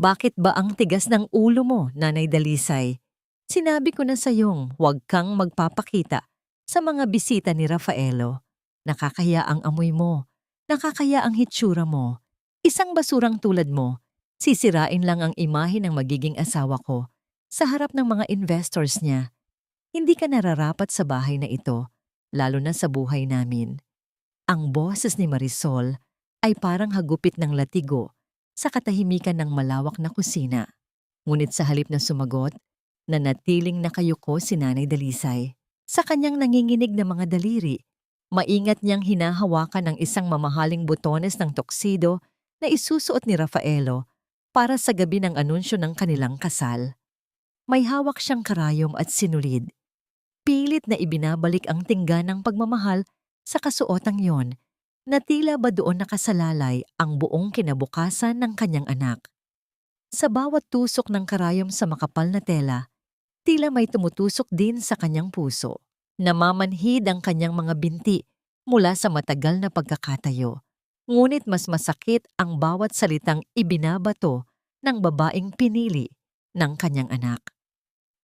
Bakit ba ang tigas ng ulo mo, Nanay Dalisay? Sinabi ko na sa'yong huwag kang magpapakita sa mga bisita ni Rafaelo. Nakakaya ang amoy mo. Nakakaya ang hitsura mo. Isang basurang tulad mo, sisirain lang ang imahe ng magiging asawa ko sa harap ng mga investors niya. Hindi ka nararapat sa bahay na ito, lalo na sa buhay namin. Ang boses ni Marisol ay parang hagupit ng latigo sa katahimikan ng malawak na kusina. Ngunit sa halip na sumagot, nanatiling nakayuko si Nanay Dalisay. Sa kanyang nanginginig na mga daliri, maingat niyang hinahawakan ang isang mamahaling butones ng tuxedo na isusuot ni Rafaelo para sa gabi ng anunsyo ng kanilang kasal. May hawak siyang karayom at sinulid. Pilit na ibinabalik ang tingga ng pagmamahal sa kasuotang yon na tila ba doon nakasalalay ang buong kinabukasan ng kanyang anak. Sa bawat tusok ng karayom sa makapal na tela, tila may tumutusok din sa kanyang puso. Namamanhid ang kanyang mga binti mula sa matagal na pagkakatayo. Ngunit mas masakit ang bawat salitang ibinabato ng babaeng pinili ng kanyang anak.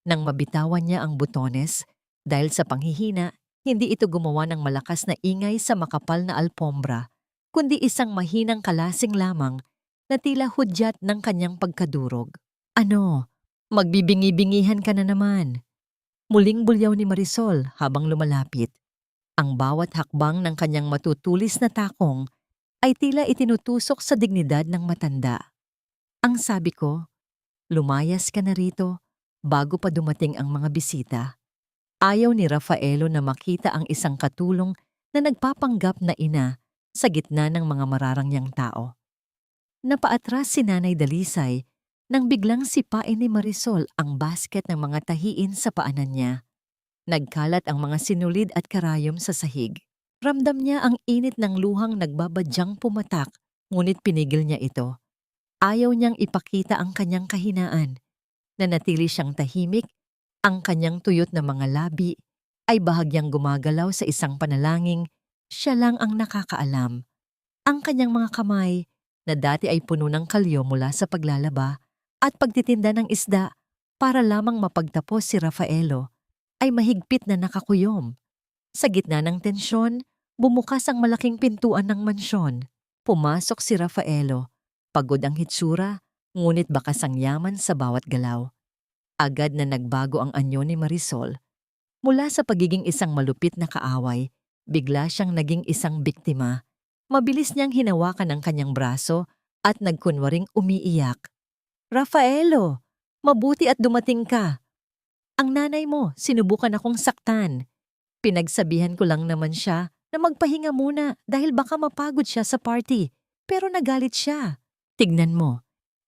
Nang mabitawan niya ang butones, dahil sa panghihina, hindi ito gumawa ng malakas na ingay sa makapal na alpombra, kundi isang mahinang kalasing lamang na tila hudyat ng kanyang pagkadurog. Ano? Magbibingi-bingihan ka na naman. Muling bulyaw ni Marisol habang lumalapit. Ang bawat hakbang ng kanyang matutulis na takong ay tila itinutusok sa dignidad ng matanda. Ang sabi ko, lumayas ka na rito bago pa dumating ang mga bisita. Ayaw ni Rafaelo na makita ang isang katulong na nagpapanggap na ina sa gitna ng mga mararangyang tao. Napaatras si Nanay Dalisay nang biglang sipain ni Marisol ang basket ng mga tahiin sa paanan niya. Nagkalat ang mga sinulid at karayom sa sahig. Ramdam niya ang init ng luhang nagbabadyang pumatak, ngunit pinigil niya ito. Ayaw niyang ipakita ang kanyang kahinaan. Nanatili siyang tahimik, ang kanyang tuyot na mga labi ay bahagyang gumagalaw sa isang panalangin, siya lang ang nakakaalam. Ang kanyang mga kamay, na dati ay puno ng kalyo mula sa paglalaba at pagtitinda ng isda para lamang mapagtapos si Rafaelo, ay mahigpit na nakakuyom. Sa gitna ng tensyon, bumukas ang malaking pintuan ng mansyon. Pumasok si Rafaelo, pagod ang hitsura, ngunit bakas ang yaman sa bawat galaw. Agad na nagbago ang anyo ni Marisol. Mula sa pagiging isang malupit na kaaway, bigla siyang naging isang biktima. Mabilis niyang hinawakan ang kanyang braso at nagkunwaring umiiyak. Rafaelo, mabuti at dumating ka. Ang nanay mo, sinubukan akong saktan. Pinagsabihan ko lang naman siya na magpahinga muna dahil baka mapagod siya sa party. Pero nagalit siya. Tignan mo,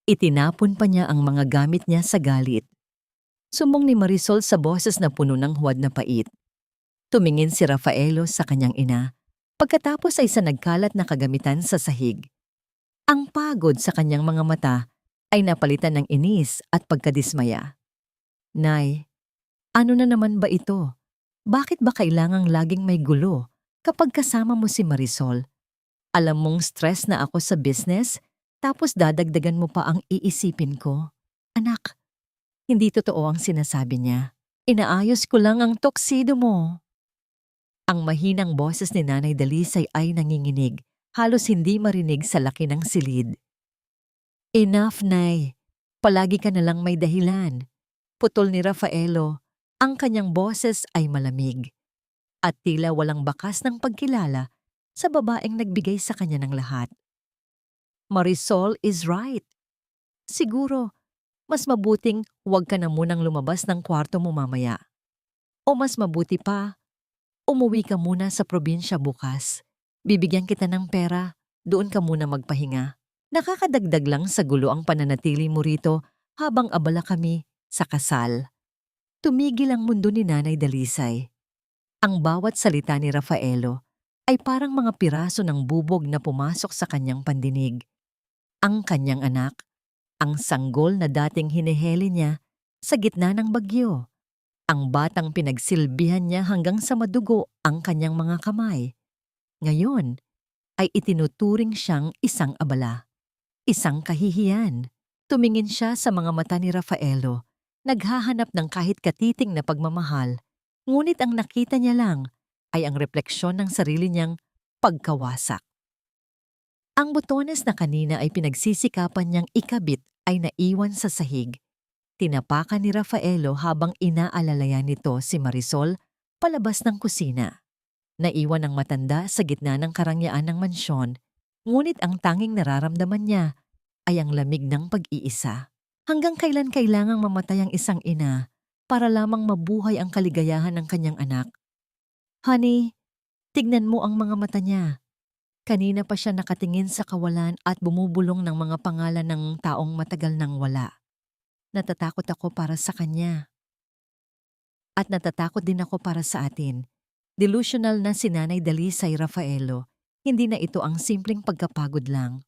itinapon pa niya ang mga gamit niya sa galit. Sumbong ni Marisol sa boses na puno ng huwad na pait. Tumingin si Rafaelo sa kanyang ina, pagkatapos ay sa nagkalat na kagamitan sa sahig. Ang pagod sa kanyang mga mata ay napalitan ng inis at pagkadismaya. Nay, ano na naman ba ito? Bakit ba kailangang laging may gulo kapag kasama mo si Marisol? Alam mong stress na ako sa business, tapos dadagdagan mo pa ang iisipin ko. Anak, hindi totoo ang sinasabi niya. Inaayos ko lang ang tuxedo mo. Ang mahinang boses ni Nanay Dalisay ay nanginginig, halos hindi marinig sa laki ng silid. Enough, Nay. Palagi ka na lang may dahilan. Putol ni Rafaelo, ang kanyang boses ay malamig. At tila walang bakas ng pagkilala sa babaeng nagbigay sa kanya ng lahat. Marisol is right. Siguro, mas mabuting huwag ka na munang lumabas ng kwarto mo mamaya. O mas mabuti pa, umuwi ka muna sa probinsya bukas. Bibigyan kita ng pera, doon ka muna magpahinga. Nakakadagdag lang sa gulo ang pananatili mo rito habang abala kami sa kasal. Tumigil ang mundo ni Nanay Dalisay. Ang bawat salita ni Rafaelo ay parang mga piraso ng bubog na pumasok sa kanyang pandinig. Ang kanyang anak, ang sanggol na dating hiniheli niya sa gitna ng bagyo. Ang batang pinagsilbihan niya hanggang sa madugo ang kanyang mga kamay. Ngayon ay itinuturing siyang isang abala, isang kahihiyan. Tumingin siya sa mga mata ni Rafaelo, naghahanap ng kahit katiting na pagmamahal, ngunit ang nakita niya lang ay ang refleksyon ng sarili niyang pagkawasak. Ang botones na kanina ay pinagsisikapan niyang ikabit ay naiwan sa sahig. Tinapakan ni Rafaelo habang inaalalayan nito si Marisol palabas ng kusina. Naiwan ang matanda sa gitna ng karangyaan ng mansyon, ngunit ang tanging nararamdaman niya ay ang lamig ng pag-iisa. Hanggang kailan kailangang mamatay ang isang ina para lamang mabuhay ang kaligayahan ng kanyang anak? Honey, tignan mo ang mga mata niya. Kanina pa siya nakatingin sa kawalan at bumubulong ng mga pangalan ng taong matagal nang wala. Natatakot ako para sa kanya. At natatakot din ako para sa atin. Delusional na si Nanay Dalisay Rafaelo. Hindi na ito ang simpleng pagkapagod lang.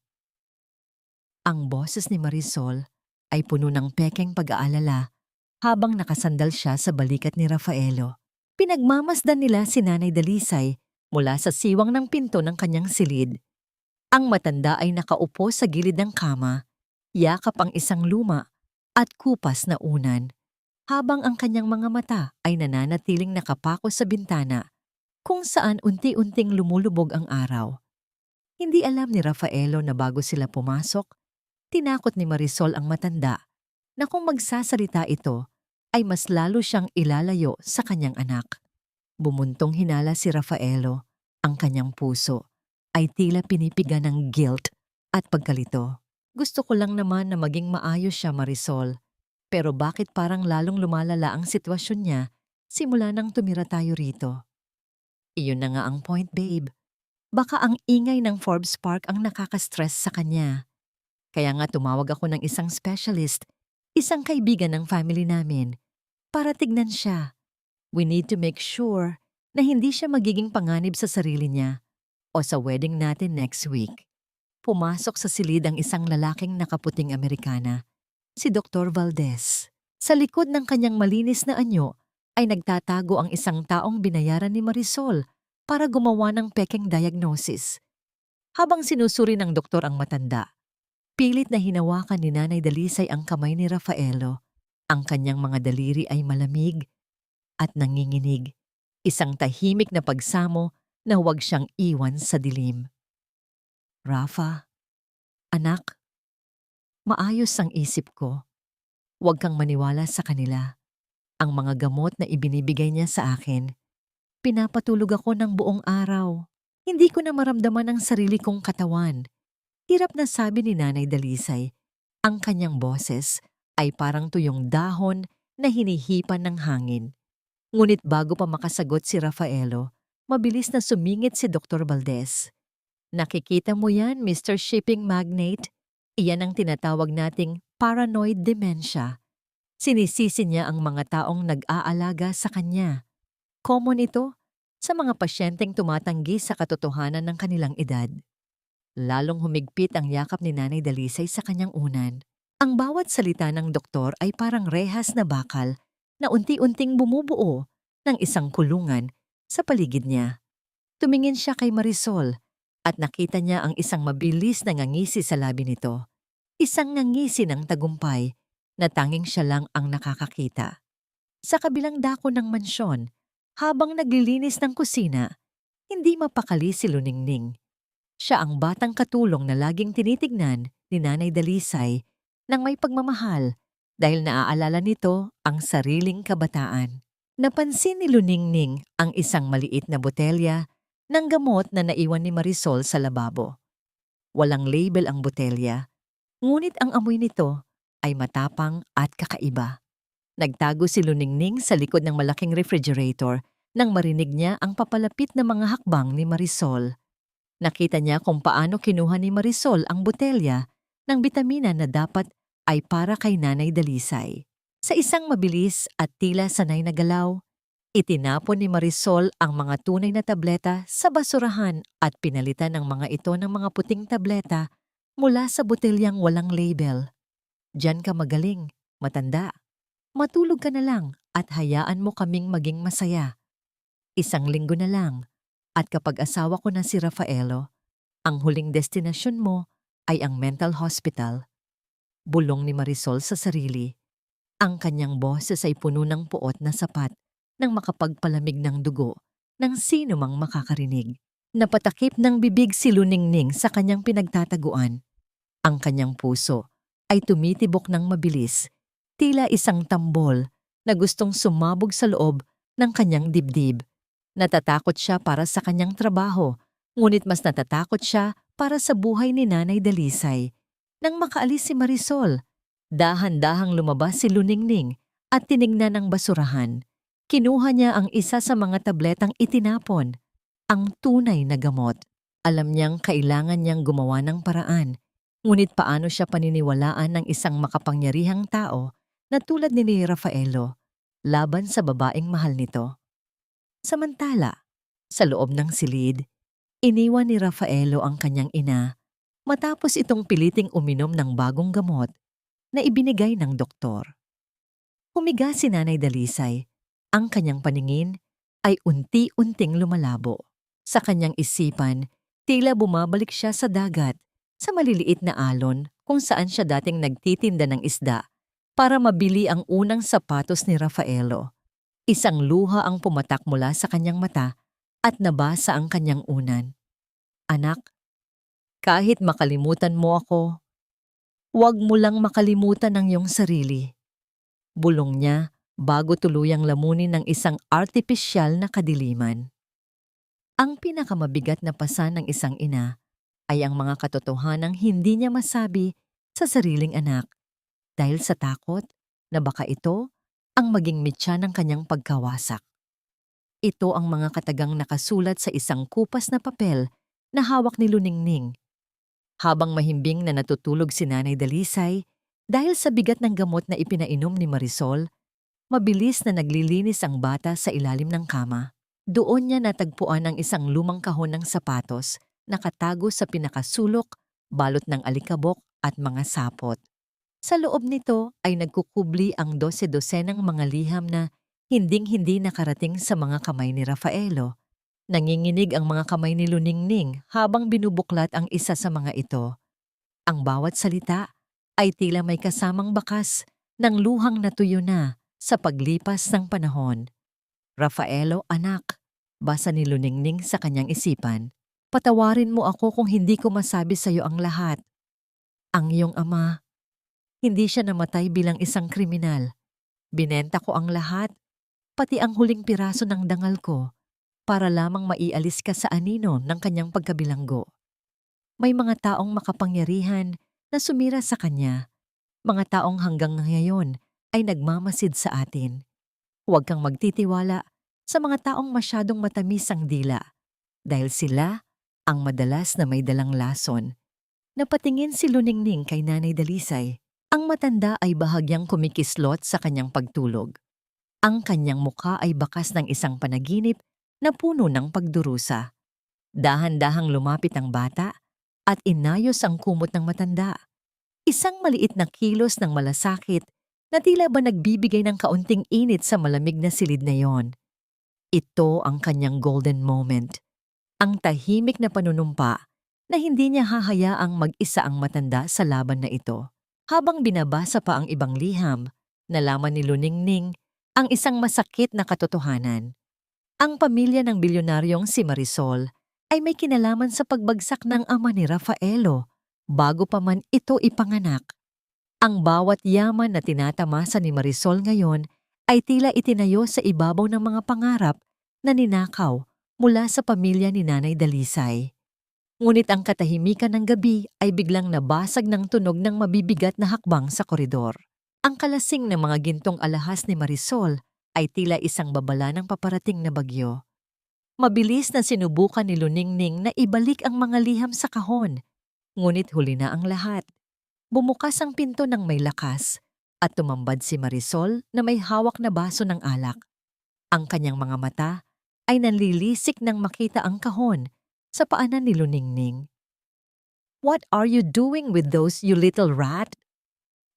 Ang boses ni Marisol ay puno ng pekeng pag-aalala habang nakasandal siya sa balikat ni Rafaelo. Pinagmamasdan nila si Nanay Dalisay mula sa siwang ng pinto ng kanyang silid. Ang matanda ay nakaupo sa gilid ng kama, yakap ang isang luma at kupas na unan, habang ang kanyang mga mata ay nananatiling nakapako sa bintana kung saan unti-unting lumulubog ang araw. Hindi alam ni Rafaelo na bago sila pumasok, tinakot ni Marisol ang matanda na kung magsasalita ito ay mas lalo siyang ilalayo sa kanyang anak. Bumuntong hinala si Rafaelo, ang kanyang puso ay tila pinipiga ng guilt at pagkalito. Gusto ko lang naman na maging maayos siya, Marisol. Pero bakit parang lalong lumalala ang sitwasyon niya simula nang tumira tayo rito? Iyon na nga ang point, babe. Baka ang ingay ng Forbes Park ang nakaka-stress sa kanya. Kaya nga tumawag ako ng isang specialist, isang kaibigan ng family namin, para tignan siya. We need to make sure na hindi siya magiging panganib sa sarili niya o sa wedding natin next week. Pumasok sa silid ang isang lalaking nakaputing Amerikana, si Dr. Valdez. Sa likod ng kanyang malinis na anyo ay nagtatago ang isang taong binayaran ni Marisol para gumawa ng pekeng diagnosis. Habang sinusuri ng doktor ang matanda, pilit na hinawakan ni Nanay Dalisay ang kamay ni Rafaelo. Ang kanyang mga daliri ay malamig at nanginginig. Isang tahimik na pagsamo na huwag siyang iwan sa dilim. Rafa, anak, maayos ang isip ko. Huwag kang maniwala sa kanila. Ang mga gamot na ibinibigay niya sa akin, pinapatulog ako ng buong araw. Hindi ko na maramdaman ang sarili kong katawan. Hirap na sabi ni Nanay Dalisay. Ang kanyang boses ay parang tuyong dahon na hinihipan ng hangin. Ngunit bago pa makasagot si Rafaelo, mabilis na sumingit si Dr. Valdez. Nakikita mo yan, Mr. Shipping Magnate? Iyan ang tinatawag nating paranoid dementia. Sinisisi niya ang mga taong nag-aalaga sa kanya. Common ito sa mga pasyenteng tumatanggi sa katotohanan ng kanilang edad. Lalong humigpit ang yakap ni Nanay Dalisay sa kanyang unan. Ang bawat salita ng doktor ay parang rehas na bakal na unti-unting bumubuo ng isang kulungan sa paligid niya. Tumingin siya kay Marisol at nakita niya ang isang mabilis na ngangisi sa labi nito. Isang ngangisi ng tagumpay na tanging siya lang ang nakakakita. Sa kabilang dako ng mansyon, habang naglilinis ng kusina, hindi mapakali si Luningning. Siya ang batang katulong na laging tinitignan ni Nanay Dalisay nang may pagmamahal dahil naaalala nito ang sariling kabataan. Napansin ni Luningning ang isang maliit na botelya ng gamot na naiwan ni Marisol sa lababo. Walang label ang botelya, ngunit ang amoy nito ay matapang at kakaiba. Nagtago si Luningning sa likod ng malaking refrigerator nang marinig niya ang papalapit na mga hakbang ni Marisol. Nakita niya kung paano kinuha ni Marisol ang botelya ng bitamina na dapat ay para kay Nanay Dalisay. Sa isang mabilis at tila sanay na galaw, itinapon ni Marisol ang mga tunay na tableta sa basurahan at pinalitan ng mga ito ng mga puting tableta mula sa botelyang walang label. Diyan ka magaling, matanda. Matulog ka na lang at hayaan mo kaming maging masaya. Isang linggo na lang at kapag asawa ko na si Rafaelo, ang huling destinasyon mo ay ang mental hospital. Bulong ni Marisol sa sarili. Ang kanyang boses ay puno ng puot na sapat nang makapagpalamig ng dugo ng sino mang makakarinig. Napatakip ng bibig si Luningning sa kanyang pinagtataguan. Ang kanyang puso ay tumitibok ng mabilis, tila isang tambol na gustong sumabog sa loob ng kanyang dibdib. Natatakot siya para sa kanyang trabaho, ngunit mas natatakot siya para sa buhay ni Nanay Dalisay. Nang makaalis si Marisol, dahan-dahang lumabas si Luningning at tinignan ang basurahan. Kinuha niya ang isa sa mga tabletang itinapon, ang tunay na gamot. Alam niyang kailangan niyang gumawa ng paraan, ngunit paano siya paniniwalaan ng isang makapangyarihang tao na tulad ni Rafaelo laban sa babaeng mahal nito? Samantala, sa loob ng silid, iniwan ni Rafaelo ang kanyang ina matapos itong piliting uminom ng bagong gamot na ibinigay ng doktor. Humiga si Nanay Dalisay. Ang kanyang paningin ay unti-unting lumalabo. Sa kanyang isipan, tila bumabalik siya sa dagat, sa maliliit na alon kung saan siya dating nagtitinda ng isda para mabili ang unang sapatos ni Rafaelo. Isang luha ang pumatak mula sa kanyang mata at nabasa ang kanyang unan. Anak, kahit makalimutan mo ako, huwag mo lang makalimutan ang iyong sarili. Bulong niya bago tuluyang lamunin ng isang artipisyal na kadiliman. Ang pinakamabigat na pasa ng isang ina ay ang mga katotohanang hindi niya masabi sa sariling anak dahil sa takot na baka ito ang maging mitya ng kanyang pagkawasak. Ito ang mga katagang nakasulat sa isang kupas na papel na hawak ni Luningning. Habang mahimbing na natutulog si Nanay Dalisay dahil sa bigat ng gamot na ipinainom ni Marisol, mabilis na naglilinis ang bata sa ilalim ng kama. Doon niya natagpuan ang isang lumang kahon ng sapatos, nakatago sa pinakasulok, balot ng alikabok at mga sapot. Sa loob nito ay nagkukubli ang 12-dosenang mga liham na hinding-hindi nakarating sa mga kamay ni Rafaelo. Nanginginig ang mga kamay ni Luningning habang binubuklat ang isa sa mga ito. Ang bawat salita ay tila may kasamang bakas ng luhang natuyo na sa paglipas ng panahon. Rafaelo, anak, basa ni Luningning sa kanyang isipan. Patawarin mo ako kung hindi ko masabi sa iyo ang lahat. Ang iyong ama, hindi siya namatay bilang isang kriminal. Binenta ko ang lahat, pati ang huling piraso ng dangal ko, para lamang maialis ka sa anino ng kanyang pagkabilanggo. May mga taong makapangyarihan na sumira sa kanya, mga taong hanggang ngayon ay nagmamasid sa atin. Huwag kang magtitiwala sa mga taong masyadong matamis ang dila, dahil sila ang madalas na may dalang lason. Napatingin si Luningning kay Nanay Dalisay. Ang matanda ay bahagyang kumikislot sa kanyang pagtulog. Ang kanyang mukha ay bakas ng isang panaginip na puno ng pagdurusa. Dahan-dahang lumapit ang bata at inayos ang kumot ng matanda. Isang maliit na kilos ng malasakit na tila ba nagbibigay ng kaunting init sa malamig na silid na yon. Ito ang kanyang golden moment. Ang tahimik na panunumpa na hindi niya hahayaang mag-isa ang matanda sa laban na ito. Habang binabasa pa ang ibang liham, nalaman ni Luningning ang isang masakit na katotohanan. Ang pamilya ng bilyonaryong si Marisol ay may kinalaman sa pagbagsak ng ama ni Rafaelo bago pa man ito ipanganak. Ang bawat yaman na tinatamasa ni Marisol ngayon ay tila itinayo sa ibabaw ng mga pangarap na ninakaw mula sa pamilya ni Nanay Dalisay. Ngunit ang katahimikan ng gabi ay biglang nabasag ng tunog ng mabibigat na hakbang sa koridor. Ang kalasing ng mga gintong alahas ni Marisol ay tila isang babala ng paparating na bagyo. Mabilis na sinubukan ni Luningning na ibalik ang mga liham sa kahon, ngunit huli na ang lahat. Bumukas ang pinto ng may lakas at tumambad si Marisol na may hawak na baso ng alak. Ang kanyang mga mata ay nanlilisik nang makita ang kahon sa paanan ni Luningning. "What are you doing with those, you little rat?"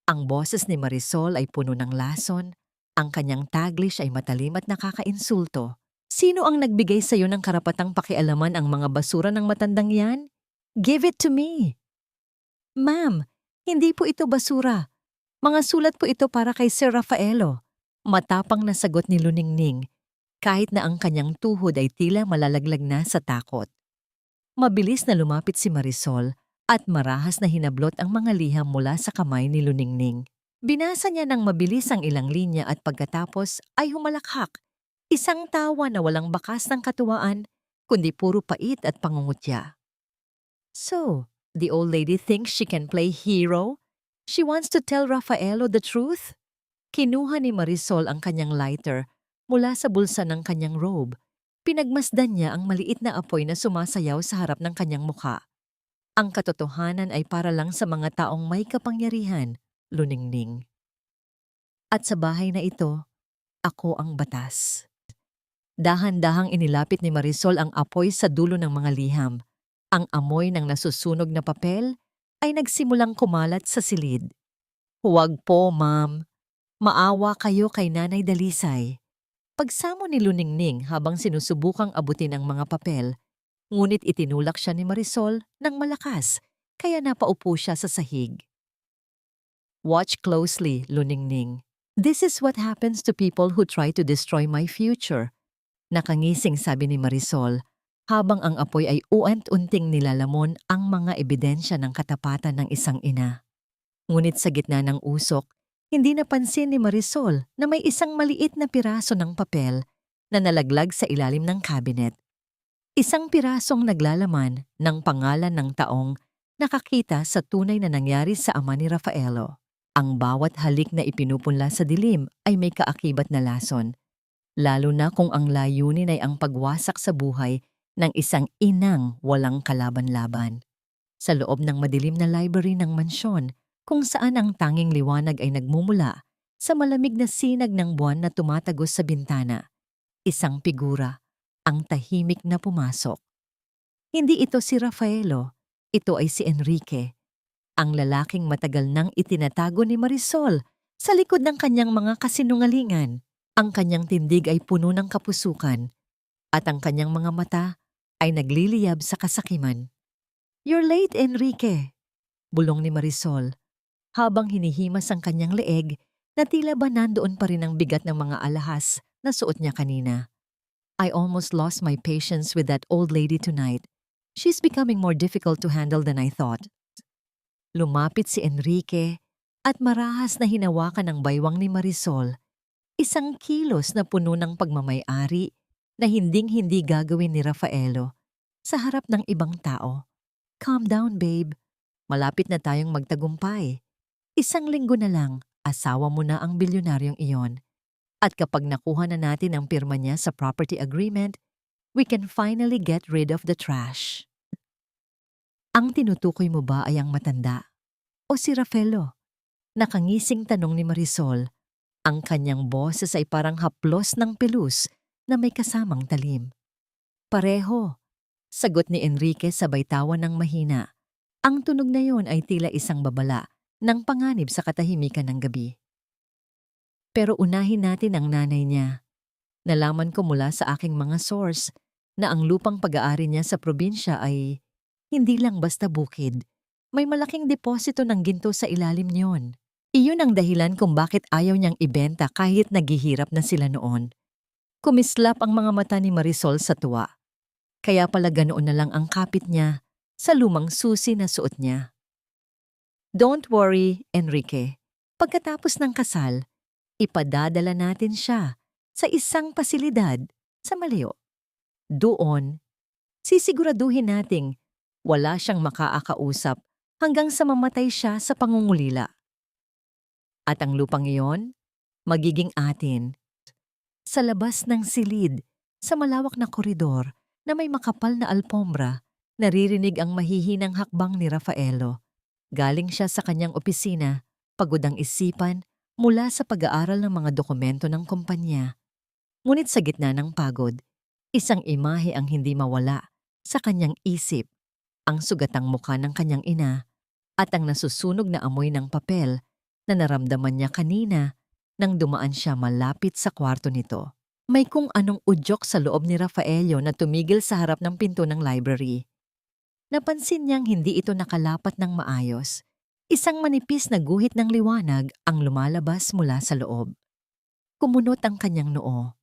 Ang boses ni Marisol ay puno ng lason, ang kanyang Taglish ay matalim at nakakainsulto. "Sino ang nagbigay sa iyo ng karapatang pakialaman ang mga basura ng matandang yan? Give it to me!" "Ma'am, Hindi po ito basura. Mga sulat po ito para kay Sir Rafaelo. Matapang na sagot ni Luningning, kahit na ang kanyang tuhod ay tila malalaglag na sa takot. Mabilis na lumapit si Marisol at marahas na hinablot ang mga liham mula sa kamay ni Luningning. Binasa niya ng mabilis ang ilang linya at pagkatapos ay humalakhak. Isang tawa na walang bakas ng katuwaan, kundi puro pait at pangungutya. So, the old lady thinks she can play hero? She wants to tell Rafaelo the truth? Kinuha ni Marisol ang kanyang lighter mula sa bulsa ng kanyang robe. Pinagmasdan niya ang maliit na apoy na sumasayaw sa harap ng kanyang mukha. Ang katotohanan ay para lang sa mga taong may kapangyarihan, Luningning. At sa bahay na ito, ako ang batas. Dahan-dahang inilapit ni Marisol ang apoy sa dulo ng mga liham. Ang amoy ng nasusunog na papel ay nagsimulang kumalat sa silid. Huwag po, ma'am. Maawa kayo kay Nanay Dalisay. Pagsamo ni Luningning habang sinusubukang abutin ang mga papel, ngunit itinulak siya ni Marisol ng malakas, kaya napaupo siya sa sahig. Watch closely, Luningning. This is what happens to people who try to destroy my future. Nakangising sabi ni Marisol, habang ang apoy ay uant-unting nilalamon ang mga ebidensya ng katapatan ng isang ina. Ngunit sa gitna ng usok, hindi napansin ni Marisol na may isang maliit na piraso ng papel na nalaglag sa ilalim ng cabinet. Isang pirasong naglalaman ng pangalan ng taong nakakita sa tunay na nangyari sa ama ni Rafaelo. Ang bawat halik na ipinupunla sa dilim ay may kaakibat na lason, lalo na kung ang layunin ay ang pagwasak sa buhay ng isang inang walang kalaban-laban. Sa loob ng madilim na library ng mansyon, kung saan ang tanging liwanag ay nagmumula sa malamig na sinag ng buwan na tumatagos sa bintana. Isang figura, ang tahimik na pumasok. Hindi ito si Rafaelo, ito ay si Enrique, ang lalaking matagal nang itinatago ni Marisol sa likod ng kanyang mga kasinungalingan. Ang kanyang tindig ay puno ng kapusukan at ang kanyang mga mata ay nagliliyab sa kasakiman. "You're late, Enrique," bulong ni Marisol, habang hinihimas ang kanyang leeg na tila ba nandoon pa rin ang bigat ng mga alahas na suot niya kanina. "I almost lost my patience with that old lady tonight. She's becoming more difficult to handle than I thought." Lumapit si Enrique at marahas na hinawakan ng baywang ni Marisol, isang kilos na puno ng pagmamay-ari na hinding-hindi gagawin ni Rafaelo sa harap ng ibang tao. "Calm down, babe. Malapit na tayong magtagumpay. Isang linggo na lang, asawa mo na ang bilyonaryong iyon. At kapag nakuha na natin ang pirma niya sa property agreement, we can finally get rid of the trash." "Ang tinutukoy mo ba ay ang matanda? O si Rafaelo?" Nakangising tanong ni Marisol. Ang kanyang boses ay parang haplos ng pelus na may kasamang talim. "Pareho," sagot ni Enrique sabay tawa ng mahina. Ang tunog na yon ay tila isang babala ng panganib sa katahimikan ng gabi. Pero unahin natin ang nanay niya. Nalaman ko mula sa aking mga source na ang lupang pag-aari niya sa probinsya ay hindi lang basta bukid. May malaking deposito ng ginto sa ilalim niyon. Iyon ang dahilan kung bakit ayaw niyang ibenta kahit naghihirap na sila noon. Kumislap ang mga mata ni Marisol sa tuwa. Kaya pala ganoon na lang ang kapit niya sa lumang susi na suot niya. "Don't worry, Enrique. Pagkatapos ng kasal, ipadadala natin siya sa isang pasilidad sa malayo. Doon, sisiguraduhin nating wala siyang makaakausap hanggang sa mamatay siya sa pangungulila. At ang lupang iyon, magiging atin." Sa labas ng silid, sa malawak na koridor na may makapal na alpombra, naririnig ang mahihinang hakbang ni Rafaelo. Galing siya sa kanyang opisina, pagod ang isipan mula sa pag-aaral ng mga dokumento ng kumpanya. Ngunit sa gitna ng pagod, isang imahe ang hindi mawala sa kanyang isip, ang sugatang mukha ng kanyang ina at ang nasusunog na amoy ng papel na naramdaman niya kanina nang dumaan siya malapit sa kwarto nito. May kung anong udyok sa loob ni Rafaelo na tumigil sa harap ng pinto ng library. Napansin niyang hindi ito nakalapat ng maayos. Isang manipis na guhit ng liwanag ang lumalabas mula sa loob. Kumunot ang kanyang noo.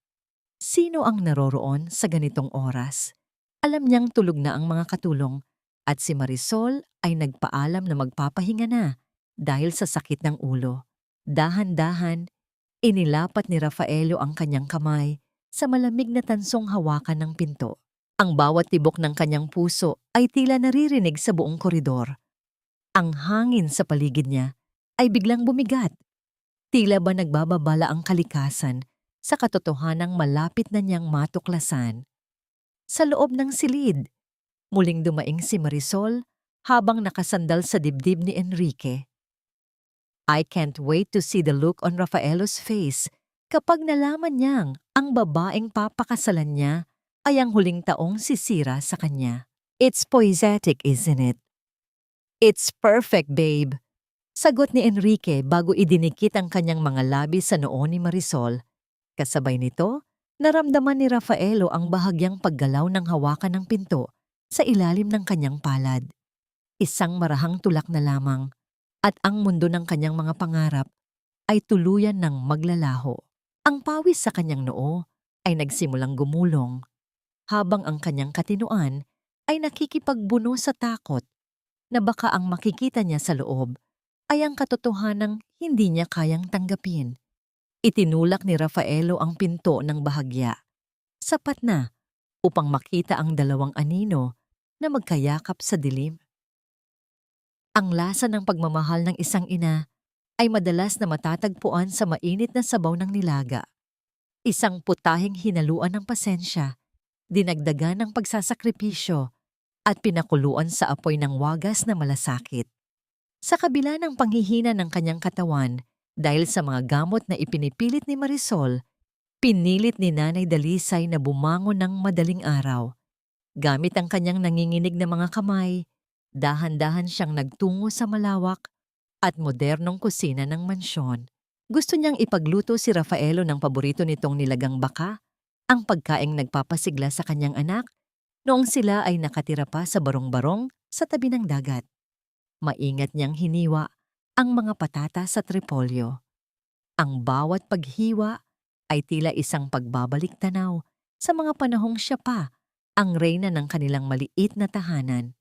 Sino ang naroroon sa ganitong oras? Alam niyang tulog na ang mga katulong at si Marisol ay nagpaalam na magpapahinga na dahil sa sakit ng ulo. Dahan-dahan, inilapat ni Rafaelo ang kanyang kamay sa malamig na tansong hawakan ng pinto. Ang bawat tibok ng kanyang puso ay tila naririnig sa buong koridor. Ang hangin sa paligid niya ay biglang bumigat. Tila ba nagbababala ang kalikasan sa katotohanang malapit na niyang matuklasan. Sa loob ng silid, muling dumaing si Marisol habang nakasandal sa dibdib ni Enrique. I can't wait to see the look on Rafaelo's face kapag nalaman niyang ang babaeng papakasalan niya ay ang huling taong sisira sa kanya. It's poetic, isn't it? It's perfect, babe. Sagot ni Enrique bago idinikit ang kanyang mga labi sa noo ni Marisol. Kasabay nito, naramdaman ni Rafaelo ang bahagyang paggalaw ng hawakan ng pinto sa ilalim ng kanyang palad. Isang marahang tulak na lamang at ang mundo ng kanyang mga pangarap ay tuluyan ng maglalaho. Ang pawis sa kanyang noo ay nagsimulang gumulong habang ang kanyang katinuan ay nakikipagbuno sa takot na baka ang makikita niya sa loob ay ang katotohanang hindi niya kayang tanggapin. Itinulak ni Rafaelo ang pinto ng bahagya. Sapat na upang makita ang dalawang anino na magkayakap sa dilim. Ang lasa ng pagmamahal ng isang ina ay madalas na matatagpuan sa mainit na sabaw ng nilaga. Isang putahing hinaluan ng pasensya, dinagdagan ng pagsasakripisyo, at pinakuluan sa apoy ng wagas na malasakit. Sa kabila ng panghihina ng kanyang katawan dahil sa mga gamot na ipinipilit ni Marisol, pinilit ni Nanay Dalisay na bumangon ng madaling araw. Gamit ang kanyang nanginginig na mga kamay, dahan-dahan siyang nagtungo sa malawak at modernong kusina ng mansyon. Gusto niyang ipagluto si Rafaelo ng paborito nitong nilagang baka, ang pagkaing nagpapasigla sa kanyang anak noong sila ay nakatira pa sa barong-barong sa tabi ng dagat. Maingat niyang hiniwa ang mga patatas at repolyo. Ang bawat paghiwa ay tila isang pagbabalik tanaw sa mga panahong siya pa ang reyna ng kanilang maliit na tahanan.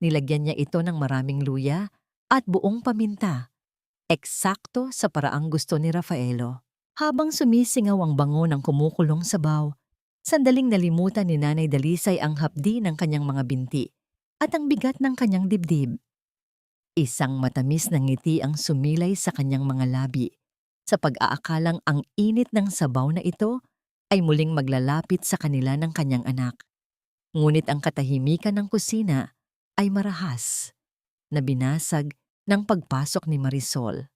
Nilagyan niya ito ng maraming luya at buong paminta, eksakto sa paraang gusto ni Rafaelo. Habang sumisingaw ang bango ng kumukulong sabaw, sandaling nalimutan ni Nanay Dalisay ang hapdi ng kanyang mga binti at ang bigat ng kanyang dibdib. Isang matamis na ngiti ang sumilay sa kanyang mga labi sa pag-aakalang ang init ng sabaw na ito ay muling maglalapit sa kanila ng kanyang anak. Ngunit ang katahimikan ng kusina ay marahas na binasag ng pagpasok ni Marisol.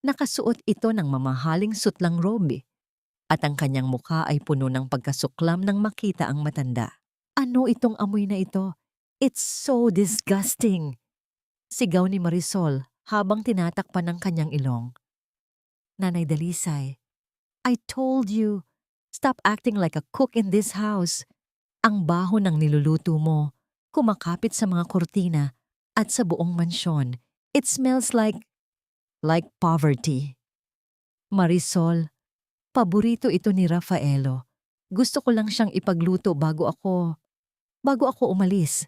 Nakasuot ito ng mamahaling sutlang robe at ang kanyang mukha ay puno ng pagkasuklam nang makita ang matanda. Ano itong amoy na ito? It's so disgusting! Sigaw ni Marisol habang tinatakpan ng kanyang ilong. Nanay Dalisay, I told you, stop acting like a cook in this house. Ang baho ng niluluto mo, kumakapit sa mga kurtina at sa buong mansyon. It smells like poverty. Marisol, paborito ito ni Rafaelo. Gusto ko lang siyang ipagluto bago ako umalis.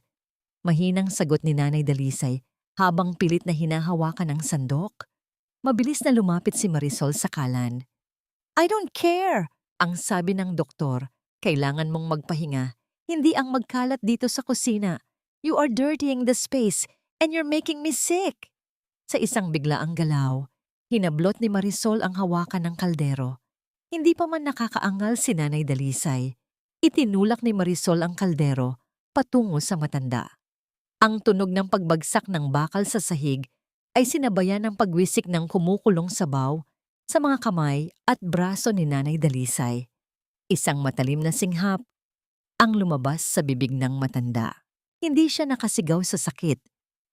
Mahinang sagot ni Nanay Dalisay habang pilit na hinahawakan ang sandok. Mabilis na lumapit si Marisol sa kalan. I don't care! Ang sabi ng doktor, kailangan mong magpahinga. Hindi ang magkalat dito sa kusina. You are dirtying the space and you're making me sick. Sa isang biglaang galaw, hinablot ni Marisol ang hawakan ng kaldero. Hindi pa man nakakaangal si Nanay Dalisay. Itinulak ni Marisol ang kaldero patungo sa matanda. Ang tunog ng pagbagsak ng bakal sa sahig ay sinabayan ng pagwisik ng kumukulong sabaw sa mga kamay at braso ni Nanay Dalisay. Isang matalim na singhap ang lumabas sa bibig ng matanda. Hindi siya nakasigaw sa sakit,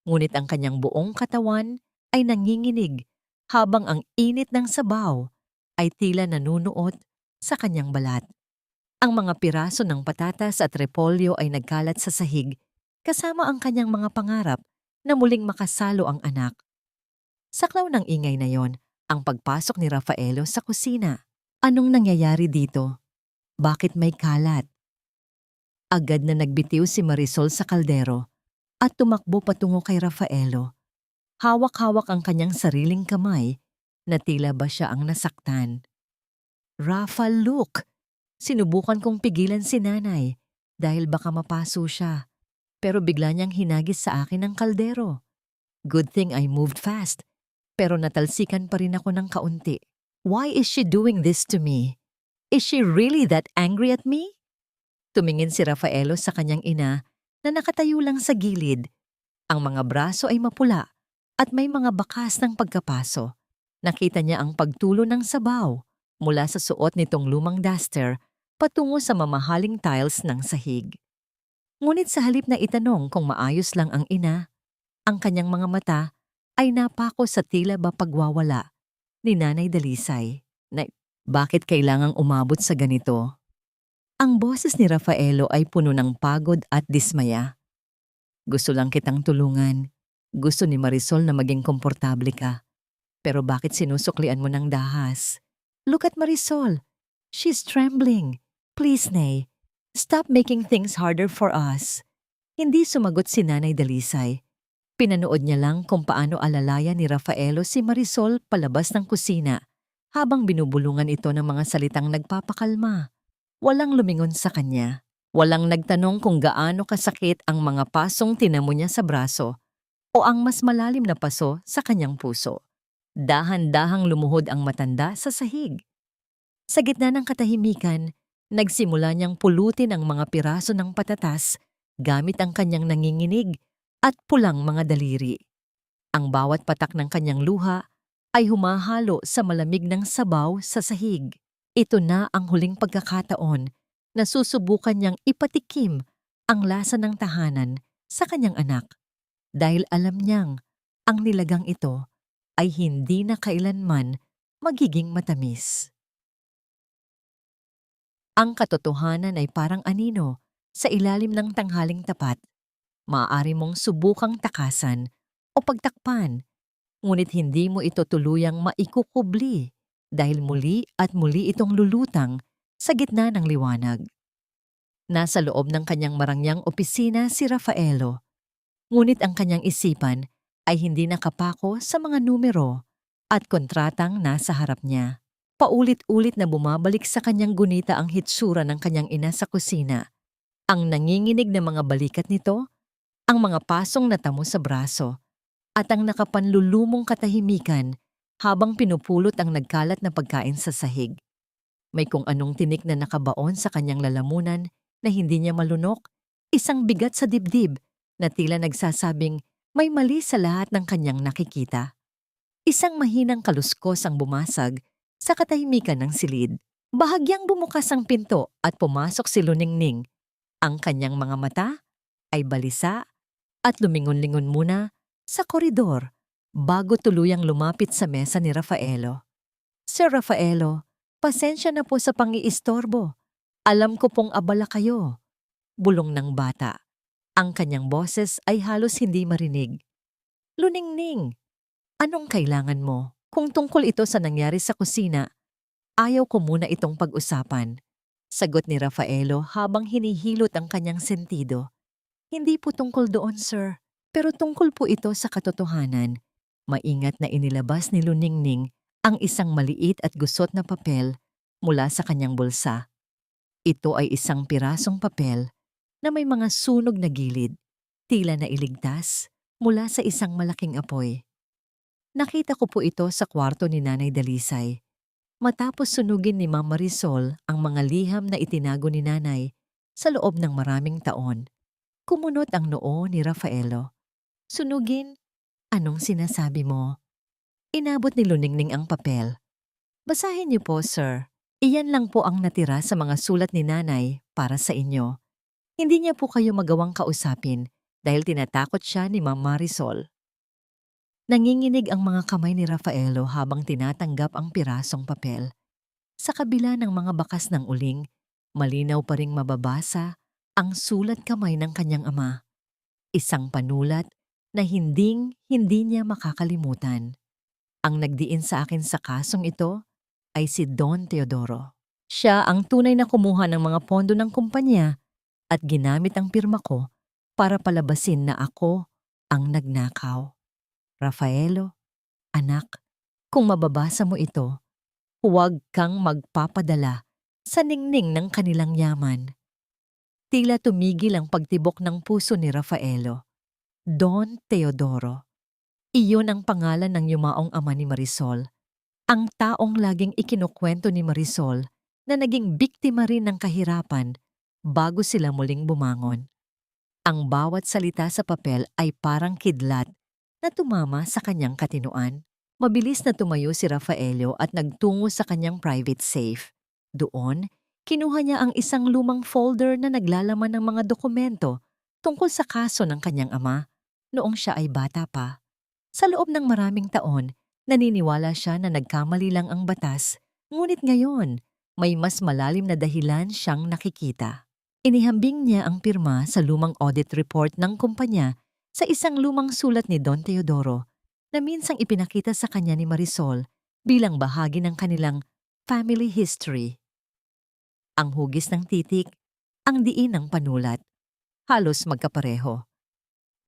ngunit ang kanyang buong katawan ay nanginginig habang ang init ng sabaw ay tila nanunuot sa kanyang balat. Ang mga piraso ng patatas at repolyo ay nagkalat sa sahig kasama ang kanyang mga pangarap na muling makasalo ang anak. Saklaw ng ingay na yon ang pagpasok ni Rafaelo sa kusina. Anong nangyayari dito? Bakit may kalat? Agad na nagbitiw si Marisol sa kaldero at tumakbo patungo kay Rafaelo. Hawak-hawak ang kanyang sariling kamay na tila ba siya ang nasaktan. Rafa, look! Sinubukan kong pigilan si nanay dahil baka mapaso siya. Pero bigla niyang hinagis sa akin ang kaldero. Good thing I moved fast. Pero natalsikan pa rin ako ng kaunti. Why is she doing this to me? Is she really that angry at me? Tumingin si Rafaelo sa kanyang ina na nakatayo lang sa gilid. Ang mga braso ay mapula at may mga bakas ng pagkapaso. Nakita niya ang pagtulo ng sabaw mula sa suot nitong lumang duster patungo sa mamahaling tiles ng sahig. Ngunit sa halip na itanong kung maayos lang ang ina, ang kanyang mga mata ay napako sa tila ba pagwawala ni Nanay Dalisay. Bakit kailangang umabot sa ganito? Ang boses ni Rafaelo ay puno ng pagod at dismaya. Gusto lang kitang tulungan. Gusto ni Marisol na maging komportable ka. Pero bakit sinusuklian mo ng dahas? Look at Marisol. She's trembling. Please, Nay. Stop making things harder for us. Hindi sumagot si Nanay Dalisay. Pinanood niya lang kung paano alalaya ni Rafaelo si Marisol palabas ng kusina habang binubulungan ito ng mga salitang nagpapakalma. Walang lumingon sa kanya. Walang nagtanong kung gaano kasakit ang mga pasong tinamo niya sa braso o ang mas malalim na paso sa kanyang puso. Dahan-dahang lumuhod ang matanda sa sahig. Sa gitna ng katahimikan, nagsimula niyang pulutin ang mga piraso ng patatas gamit ang kanyang nanginginig at pulang mga daliri. Ang bawat patak ng kanyang luha ay humahalo sa malamig ng sabaw sa sahig. Ito na ang huling pagkakataon na susubukan niyang ipatikim ang lasa ng tahanan sa kanyang anak dahil alam niyang ang nilagang ito ay hindi na kailanman magiging matamis. Ang katotohanan ay parang anino sa ilalim ng tanghaling tapat. Maaari mong subukang takasan o pagtakpan, ngunit hindi mo ito tuluyang maikukubli dahil muli at muli itong lulutang sa gitna ng liwanag. Nasa loob ng kanyang marangyang opisina si Rafaelo, ngunit ang kanyang isipan ay hindi nakapako sa mga numero at kontratang nasa harap niya. Paulit-ulit na bumabalik sa kanyang gunita ang hitsura ng kanyang ina sa kusina. Ang nanginginig na mga balikat nito, ang mga pasong natamo sa braso, at ang nakapanlulumong katahimikan habang pinupulot ang nagkalat na pagkain sa sahig. May kung anong tinik na nakabaon sa kanyang lalamunan na hindi niya malunok, isang bigat sa dibdib na tila nagsasabing may mali sa lahat ng kanyang nakikita. Isang mahinang kaluskos ang bumasag sa katahimikan ng silid. Bahagyang bumukas ang pinto at pumasok si Luningning. Ang kanyang mga mata ay balisa at lumingon-lingon muna sa koridor bago tuluyang lumapit sa mesa ni Rafaelo. Sir Rafaelo, pasensya na po sa pangiistorbo. Alam ko pong abala kayo. Bulong ng bata. Ang kanyang boses ay halos hindi marinig. Luningning, anong kailangan mo? Kung tungkol ito sa nangyari sa kusina, ayaw ko muna itong pag-usapan. Sagot ni Rafaelo habang hinihilot ang kanyang sentido. Hindi po tungkol doon, sir. Pero tungkol po ito sa katotohanan. Maingat na inilabas ni Luningning ang isang maliit at gusot na papel mula sa kanyang bulsa. Ito ay isang pirasong papel na may mga sunog na gilid, tila na iligtas mula sa isang malaking apoy. Nakita ko po ito sa kwarto ni Nanay Dalisay. Matapos sunugin ni Mama Marisol ang mga liham na itinago ni Nanay sa loob ng maraming taon, kumunot ang noo ni Rafaelo. Sunugin? Anong sinasabi mo? Inabot ni Luningning ang papel. Basahin niyo po, sir. Iyan lang po ang natira sa mga sulat ni Nanay para sa inyo. Hindi niya po kayo magawang kausapin dahil tinatakot siya ni Mama Marisol. Nanginginig ang mga kamay ni Rafaelo habang tinatanggap ang pirasong papel. Sa kabila ng mga bakas ng uling, malinaw pa ring mababasa ang sulat kamay ng kanyang ama. Isang panulat na hindi niya makakalimutan. Ang nagdiin sa akin sa kasong ito ay si Don Teodoro. Siya ang tunay na kumuha ng mga pondo ng kumpanya at ginamit ang pirma ko para palabasin na ako ang nagnakaw. Rafaelo, anak, kung mababasa mo ito, huwag kang magpapadala sa ningning ng kanilang yaman. Tila tumigil ang pagtibok ng puso ni Rafaelo. Don Teodoro. Iyon ang pangalan ng yumaong ama ni Marisol. Ang taong laging ikinukwento ni Marisol na naging biktima rin ng kahirapan bago sila muling bumangon. Ang bawat salita sa papel ay parang kidlat na tumama sa kanyang katinuan. Mabilis na tumayo si Rafaelo at nagtungo sa kanyang private safe. Doon, kinuha niya ang isang lumang folder na naglalaman ng mga dokumento tungkol sa kaso ng kanyang ama noong siya ay bata pa. Sa loob ng maraming taon, naniniwala siya na nagkamali lang ang batas, ngunit ngayon, may mas malalim na dahilan siyang nakikita. Inihambing niya ang pirma sa lumang audit report ng kumpanya sa isang lumang sulat ni Don Teodoro na minsang ipinakita sa kanya ni Marisol bilang bahagi ng kanilang family history. Ang hugis ng titik, ang diin ng panulat, halos magkapareho.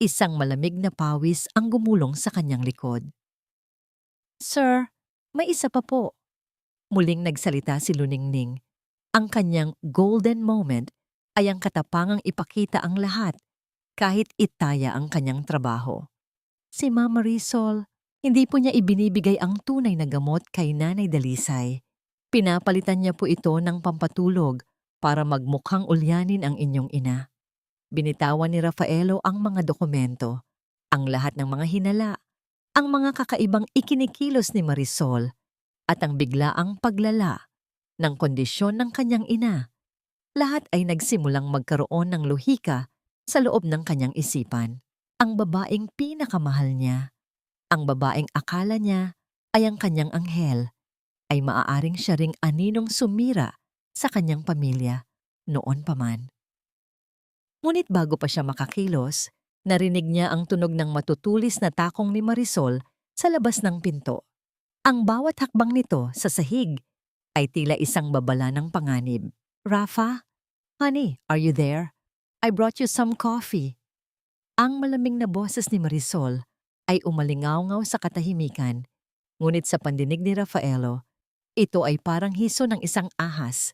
Isang malamig na pawis ang gumulong sa kanyang likod. "Sir, may isa pa po." Muling nagsalita si Luningning. Ang kanyang golden moment ay ang katapangang ipakita ang lahat kahit itaya ang kanyang trabaho. Si Mama Rizal, hindi po niya ibinibigay ang tunay na gamot kay Nanay Dalisay. Pinapalitan niya po ito ng pampatulog para magmukhang ulyanin ang inyong ina. Binitawan ni Rafaelo ang mga dokumento, ang lahat ng mga hinala, ang mga kakaibang ikinikilos ni Marisol, at ang biglaang paglala ng kondisyon ng kanyang ina. Lahat ay nagsimulang magkaroon ng lohika sa loob ng kanyang isipan. Ang babaeng pinakamahal niya, ang babaeng akala niya ay ang kanyang anghel, ay maaaring siya ring aninong sumira sa kanyang pamilya noon pa man. Ngunit bago pa siya makakilos, narinig niya ang tunog ng matutulis na takong ni Marisol sa labas ng pinto. Ang bawat hakbang nito sa sahig ay tila isang babala ng panganib. "Rafa? Honey, are you there? I brought you some coffee." Ang malamig na boses ni Marisol ay umalingaw-ngaw sa katahimikan, ngunit sa pandinig ni Rafaelo, ito ay parang hiso ng isang ahas.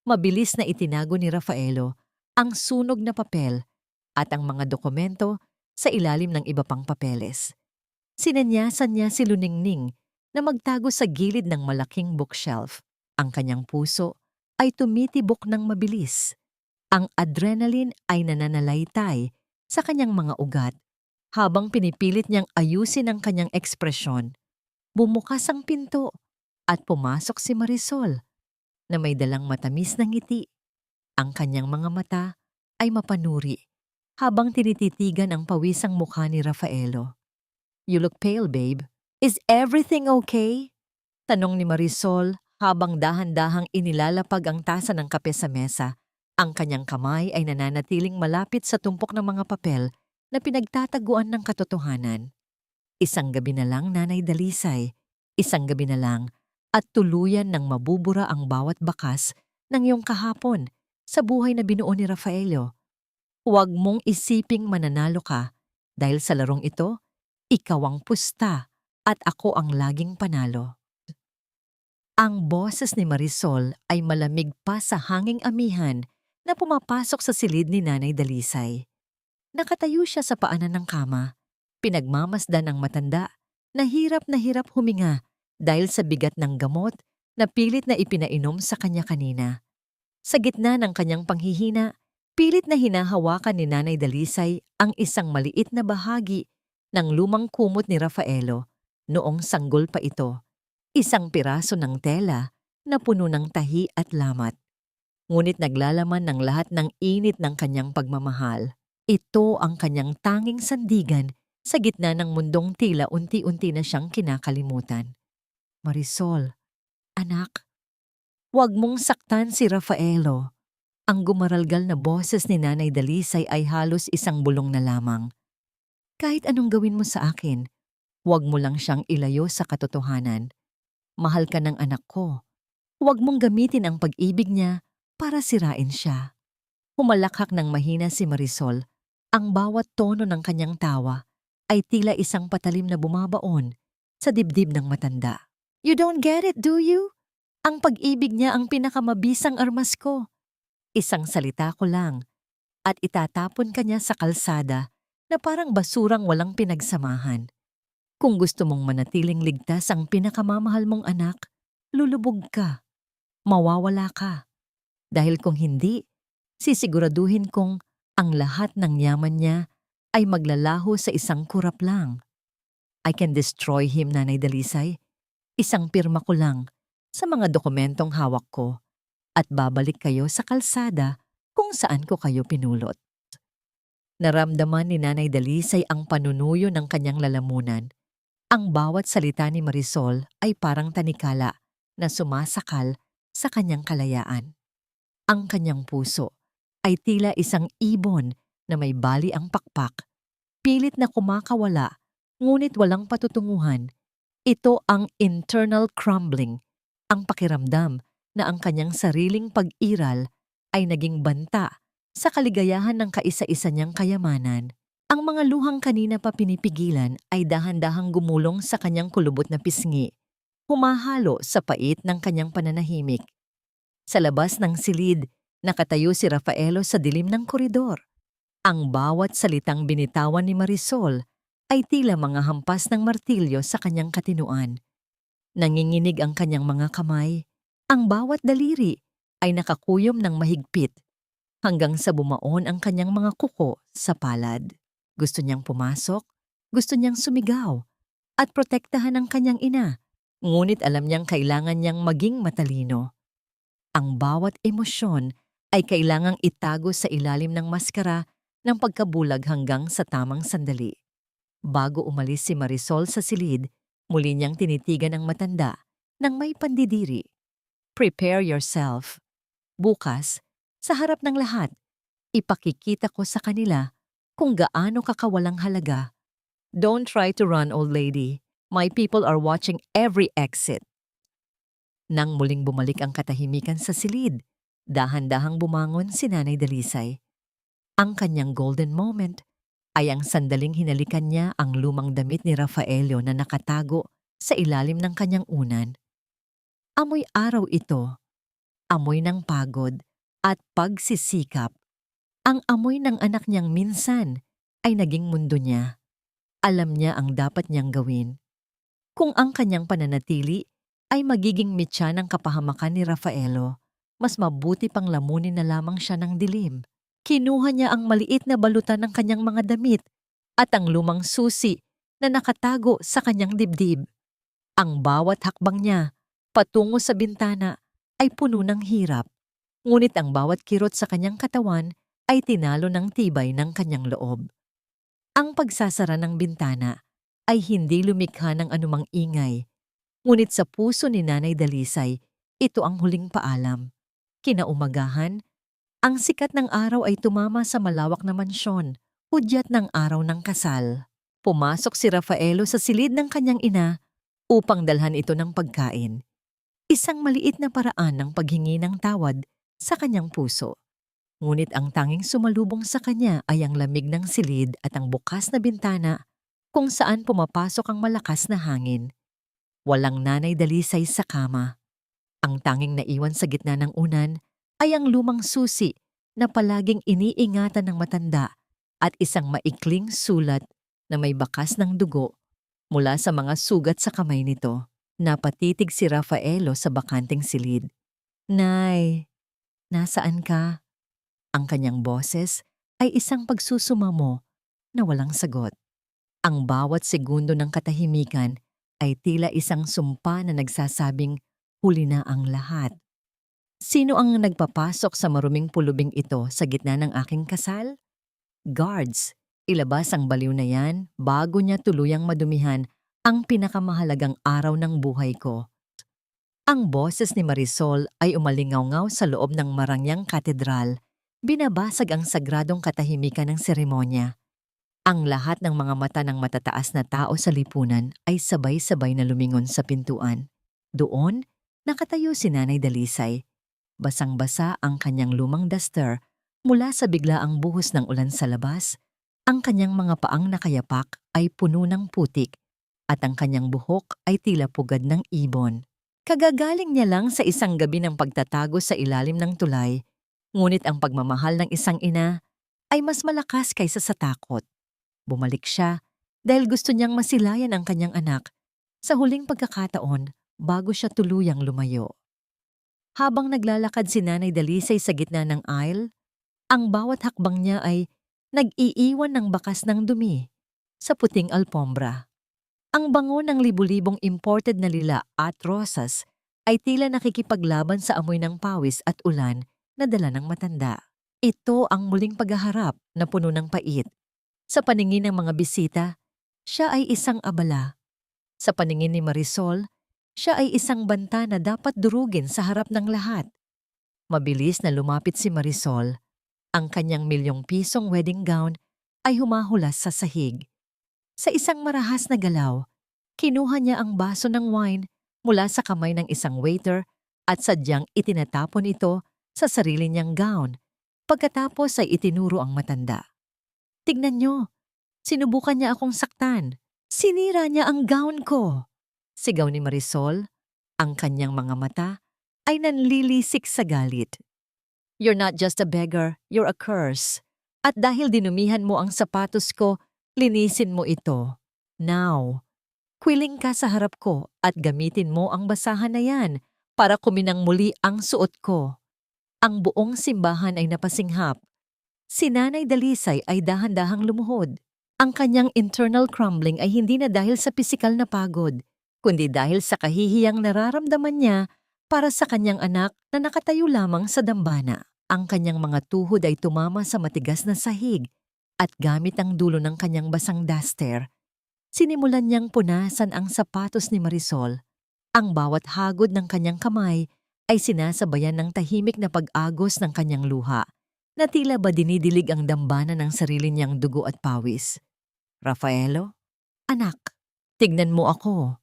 Mabilis na itinago ni Rafaelo ang sunog na papel at ang mga dokumento sa ilalim ng iba pang papeles. Sinanyasan niya si Luningning na magtago sa gilid ng malaking bookshelf. Ang kanyang puso ay tumitibok ng mabilis. Ang adrenaline ay nananalaytay sa kanyang mga ugat habang pinipilit niyang ayusin ang kanyang ekspresyon. Bumukas ang pinto at pumasok si Marisol na may dalang matamis na ngiti. Ang kanyang mga mata ay mapanuri habang tinititigan ang pawisang mukha ni Rafaelo. "You look pale, babe. Is everything okay?" Tanong ni Marisol habang dahan-dahang inilalapag ang tasa ng kape sa mesa. Ang kanyang kamay ay nananatiling malapit sa tumpok ng mga papel na pinagtataguan ng katotohanan. Isang gabi na lang, Nanay Dalisay. Isang gabi na lang at tuluyan ng mabubura ang bawat bakas ng iyong kahapon sa buhay na binuo ni Rafaelo. Huwag mong isiping mananalo ka dahil sa larong ito, ikaw ang pusta at ako ang laging panalo. Ang boses ni Marisol ay malamig pa sa hanging amihan na pumapasok sa silid ni Nanay Dalisay. Nakatayo siya sa paanan ng kama, pinagmamasdan ng matanda na hirap huminga dahil sa bigat ng gamot na pilit na ipinainom sa kanya kanina. Sa gitna ng kanyang panghihina, pilit na hinahawakan ni Nanay Dalisay ang isang maliit na bahagi ng lumang kumot ni Rafaelo noong sanggol pa ito. Isang piraso ng tela na puno ng tahi at lamat. Ngunit naglalaman ng lahat ng init ng kanyang pagmamahal. Ito ang kanyang tanging sandigan sa gitna ng mundong tila unti-unti na siyang kinakalimutan. "Marisol, anak, huwag mong saktan si Rafaelo." Ang gumaralgal na boses ni Nanay Dalisay ay halos isang bulong na lamang. "Kahit anong gawin mo sa akin, Huwag mo lang siyang ilayo sa katotohanan. Mahal ka ng anak ko. Huwag mong gamitin ang pag-ibig niya para sirain siya. Humalakhak ng mahina si Marisol. Ang bawat tono ng kanyang tawa ay tila isang patalim na bumabaon sa dibdib ng matanda. You don't get it, do you? Ang pag-ibig niya ang pinakamabisang armas ko. Isang salita ko lang at itatapon ka niya sa kalsada na parang basurang walang pinagsamahan. Kung gusto mong manatiling ligtas ang pinakamamahal mong anak, lulubog ka. Mawawala ka. Dahil kung hindi, sisiguraduhin kong ang lahat ng yaman niya ay maglalaho sa isang kurap lang. I can destroy him, Nanay Dalisay. Isang pirma ko lang sa mga dokumentong hawak ko at babalik kayo sa kalsada kung saan ko kayo pinulot. Naramdaman ni Nanay Dalisay ang panunuyo ng kanyang lalamunan. Ang bawat salita ni Marisol ay parang tanikala na sumasakal sa kanyang kalayaan. Ang kanyang puso ay tila isang ibon na may bali ang pakpak, pilit na kumakawala, ngunit walang patutunguhan. Ito ang internal crumbling, ang pakiramdam na ang kanyang sariling pag-iral ay naging banta sa kaligayahan ng kaisa-isa niyang kayamanan. Ang mga luhang kanina pa pinipigilan ay dahan-dahang gumulong sa kanyang kulubot na pisngi, humahalo sa pait ng kanyang pananahimik. Sa labas ng silid, nakatayo si Rafaelo sa dilim ng koridor. Ang bawat salitang binitawan ni Marisol ay tila mga hampas ng martilyo sa kanyang katinuan. Nanginginig ang kanyang mga kamay. Ang bawat daliri ay nakakuyom ng mahigpit hanggang sa bumaon ang kanyang mga kuko sa palad. Gusto niyang pumasok, gusto niyang sumigaw, at protektahan ang kanyang ina, ngunit alam niyang kailangan niyang maging matalino. Ang bawat emosyon ay kailangang itago sa ilalim ng maskara ng pagkabulag hanggang sa tamang sandali. Bago umalis si Marisol sa silid, muli niyang tinitigan ang matanda nang may pandidiri. Prepare yourself. Bukas, sa harap ng lahat, ipakikita ko sa kanila kung gaano ka kawalang halaga. Don't try to run, old lady. My people are watching every exit. Nang muling bumalik ang katahimikan sa silid, dahan-dahang bumangon si Nanay Dalisay. Ang kanyang golden moment ay ang sandaling hinalikan niya ang lumang damit ni Rafaelio na nakatago sa ilalim ng kanyang unan. Amoy araw ito, amoy ng pagod at pagsisikap. Ang amoy ng anak niyang minsan ay naging mundo niya. Alam niya ang dapat niyang gawin. Kung ang kanyang pananatili ay magiging mitya ng kapahamakan ni Rafaelo, mas mabuti pang lamunin na lamang siya ng dilim. Kinuha niya ang maliit na balutan ng kanyang mga damit at ang lumang susi na nakatago sa kanyang dibdib. Ang bawat hakbang niya patungo sa bintana ay puno ng hirap, ngunit ang bawat kirot sa kanyang katawan ay tinalo ng tibay ng kanyang loob. Ang pagsasara ng bintana ay hindi lumikha ng anumang ingay, ngunit sa puso ni Nanay Dalisay, ito ang huling paalam. Kinaumagahan, ang sikat ng araw ay tumama sa malawak na mansyon, hudyat ng araw ng kasal. Pumasok si Rafaelo sa silid ng kanyang ina upang dalhan ito ng pagkain. Isang maliit na paraan ng paghingi ng tawad sa kanyang puso. Ngunit ang tanging sumalubong sa kanya ay ang lamig ng silid at ang bukas na bintana kung saan pumapasok ang malakas na hangin. Walang Nanay Dalisay sa kama. Ang tanging naiwan sa gitna ng unan ay ang lumang susi na palaging iniingatan ng matanda at isang maikling sulat na may bakas ng dugo mula sa mga sugat sa kamay nito. Napatitig si Rafaelo sa bakanting silid. Nay, nasaan ka? Ang kanyang boses ay isang pagsusumamo na walang sagot. Ang bawat segundo ng katahimikan ay tila isang sumpa na nagsasabing huli na ang lahat. Sino ang nagpapasok sa maruming pulubing ito sa gitna ng aking kasal? Guards, ilabas ang baliw na yan bago niya tuluyang madumihan ang pinakamahalagang araw ng buhay ko. Ang boses ni Marisol ay umalingaw-ngaw sa loob ng marangyang katedral. Binabasag ang sagradong katahimikan ng seremonya. Ang lahat ng mga mata ng matataas na tao sa lipunan ay sabay-sabay na lumingon sa pintuan. Doon, nakatayo si Nanay Dalisay. Basang-basa ang kanyang lumang duster mula sa biglaang buhos ng ulan sa labas. Ang kanyang mga paang nakayapak ay puno ng putik at ang kanyang buhok ay tila pugad ng ibon. Kagagaling niya lang sa isang gabi ng pagtatago sa ilalim ng tulay, ngunit ang pagmamahal ng isang ina ay mas malakas kaysa sa takot. Bumalik siya dahil gusto niyang masilayan ang kanyang anak sa huling pagkakataon bago siya tuluyang lumayo. Habang naglalakad si Nanay Dalisay sa gitna ng aisle, ang bawat hakbang niya ay nag-iiwan ng bakas ng dumi sa puting alpombra. Ang bango ng libu-libong imported na lila at rosas ay tila nakikipaglaban sa amoy ng pawis at ulan na dala ng matanda. Ito ang muling paghaharap na puno ng pait. Sa paningin ng mga bisita, siya ay isang abala. Sa paningin ni Marisol, siya ay isang banta na dapat durugin sa harap ng lahat. Mabilis na lumapit si Marisol. Ang kanyang milyong-pisong wedding gown ay humahulas sa sahig. Sa isang marahas na galaw, kinuha niya ang baso ng wine mula sa kamay ng isang waiter at sadyang itinatapon ito sa sarili niyang gown. Pagkatapos ay itinuro ang matanda. "Tignan niyo, sinubukan niya akong saktan. Sinira niya ang gown ko." Sigaw ni Marisol. Ang kanyang mga mata ay nanlilisik sa galit. "You're not just a beggar, you're a curse. At dahil dinumihan mo ang sapatos ko, linisin mo ito. Now, kwiling ka sa harap ko at gamitin mo ang basahan na yan para kuminang muli ang suot ko." Ang buong simbahan ay napasinghap. Si Nanay Dalisay ay dahan-dahang lumuhod. Ang kanyang internal crumbling ay hindi na dahil sa pisikal na pagod, kundi dahil sa kahihiyang nararamdaman niya para sa kanyang anak na nakatayo lamang sa dambana. Ang kanyang mga tuhod ay tumama sa matigas na sahig at gamit ang dulo ng kanyang basang duster, sinimulan niyang punasan ang sapatos ni Marisol. Ang bawat hagod ng kanyang kamay ay sinasabayan ng tahimik na pag-agos ng kanyang luha, na tila ba dinidilig ang dambana ng sarili niyang dugo at pawis. "Rafaelo, anak, tignan mo ako."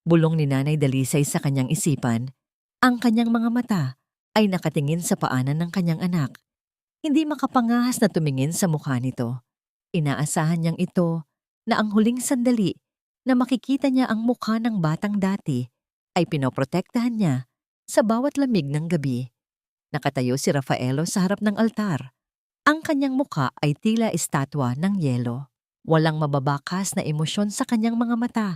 Bulong ni Nanay Dalisay sa kanyang isipan. Ang kanyang mga mata ay nakatingin sa paanan ng kanyang anak. Hindi makapangahas na tumingin sa mukha nito. Inaasahan niyang ito na ang huling sandali na makikita niya ang mukha ng batang dati ay pinoprotektahan niya sa bawat lamig ng gabi. Nakatayo si Rafaelo sa harap ng altar. Ang kanyang mukha ay tila estatwa ng yelo. Walang mababakas na emosyon sa kanyang mga mata,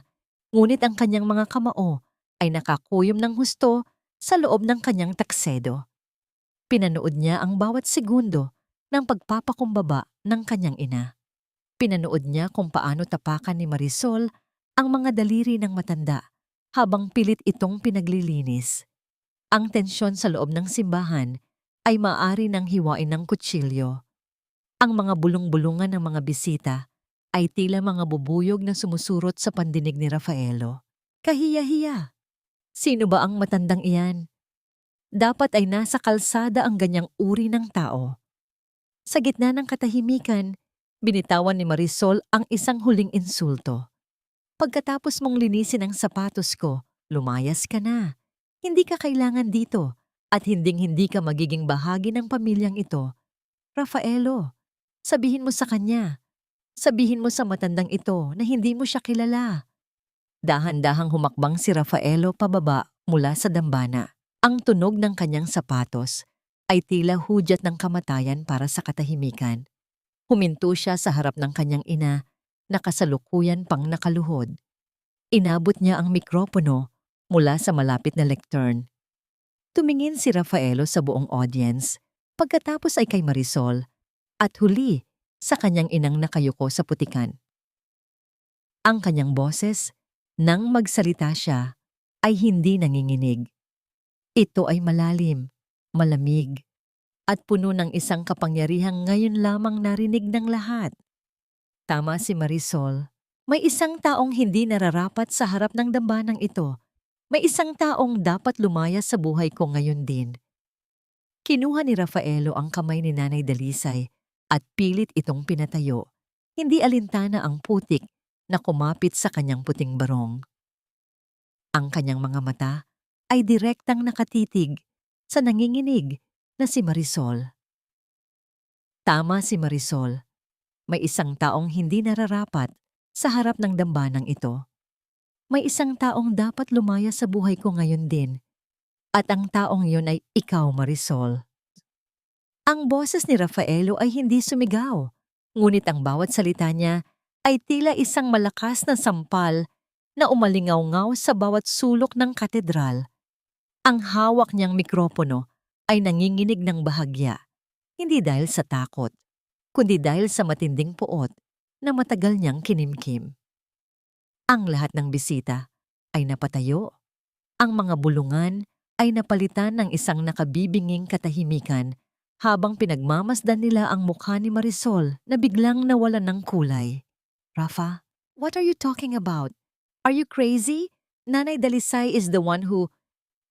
ngunit ang kanyang mga kamao ay nakakuyom ng husto sa loob ng kanyang taksedo. Pinanood niya ang bawat segundo ng pagpapakumbaba ng kanyang ina. Pinanood niya kung paano tapakan ni Marisol ang mga daliri ng matanda habang pilit itong pinaglilinis. Ang tensyon sa loob ng simbahan ay maaari nang hiwain ng kutsilyo. Ang mga bulong-bulungan ng mga bisita ay tila mga bubuyog na sumusurot sa pandinig ni Rafaelo. Kahiya-hiya. Sino ba ang matandang iyan? Dapat ay nasa kalsada ang ganyang uri ng tao. Sa gitna ng katahimikan, binitawan ni Marisol ang isang huling insulto. "Pagkatapos mong linisin ang sapatos ko, lumayas ka na. Hindi ka kailangan dito at hinding-hindi ka magiging bahagi ng pamilyang ito. Rafaelo, sabihin mo sa kanya. Sabihin mo sa matandang ito na hindi mo siya kilala." Dahan-dahang humakbang si Rafaelo pababa mula sa dambana. Ang tunog ng kanyang sapatos ay tila hudyat ng kamatayan para sa katahimikan. Huminto siya sa harap ng kanyang ina na kasalukuyan pang nakaluhod. Inabot niya ang mikropono mula sa malapit na lectern. Tumingin si Rafaelo sa buong audience, pagkatapos ay kay Marisol, at huli sa kanyang inang nakayuko sa putikan. Ang kanyang boses, nang magsalita siya, ay hindi nanginginig. Ito ay malalim, malamig, at puno ng isang kapangyarihang ngayon lamang narinig ng lahat. Tama si Marisol. May isang taong hindi nararapat sa harap ng dambanang ito. May isang taong dapat lumayas sa buhay ko ngayon din. Kinuha ni Rafaelo ang kamay ni Nanay Dalisay at pilit itong pinatayo. Hindi alintana ang putik na kumapit sa kanyang puting barong. Ang kanyang mga mata ay direktang nakatitig sa nanginginig na si Marisol. Tama si Marisol. May isang taong hindi nararapat sa harap ng dambanang ito. May isang taong dapat lumaya sa buhay ko ngayon din. At ang taong yun ay ikaw, Marisol. Ang boses ni Rafaelo ay hindi sumigaw. Ngunit ang bawat salita niya ay tila isang malakas na sampal na umalingaw-ngaw sa bawat sulok ng katedral. Ang hawak niyang mikropono ay nanginginig ng bahagya, hindi dahil sa takot, kundi dahil sa matinding puot na matagal niyang kinimkim. Ang lahat ng bisita ay napatayo. Ang mga bulungan ay napalitan ng isang nakabibinging katahimikan habang pinagmamasdan nila ang mukha ni Marisol na biglang nawalan ng kulay. Rafa, what are you talking about? Are you crazy? Nanay Dalisay is the one who...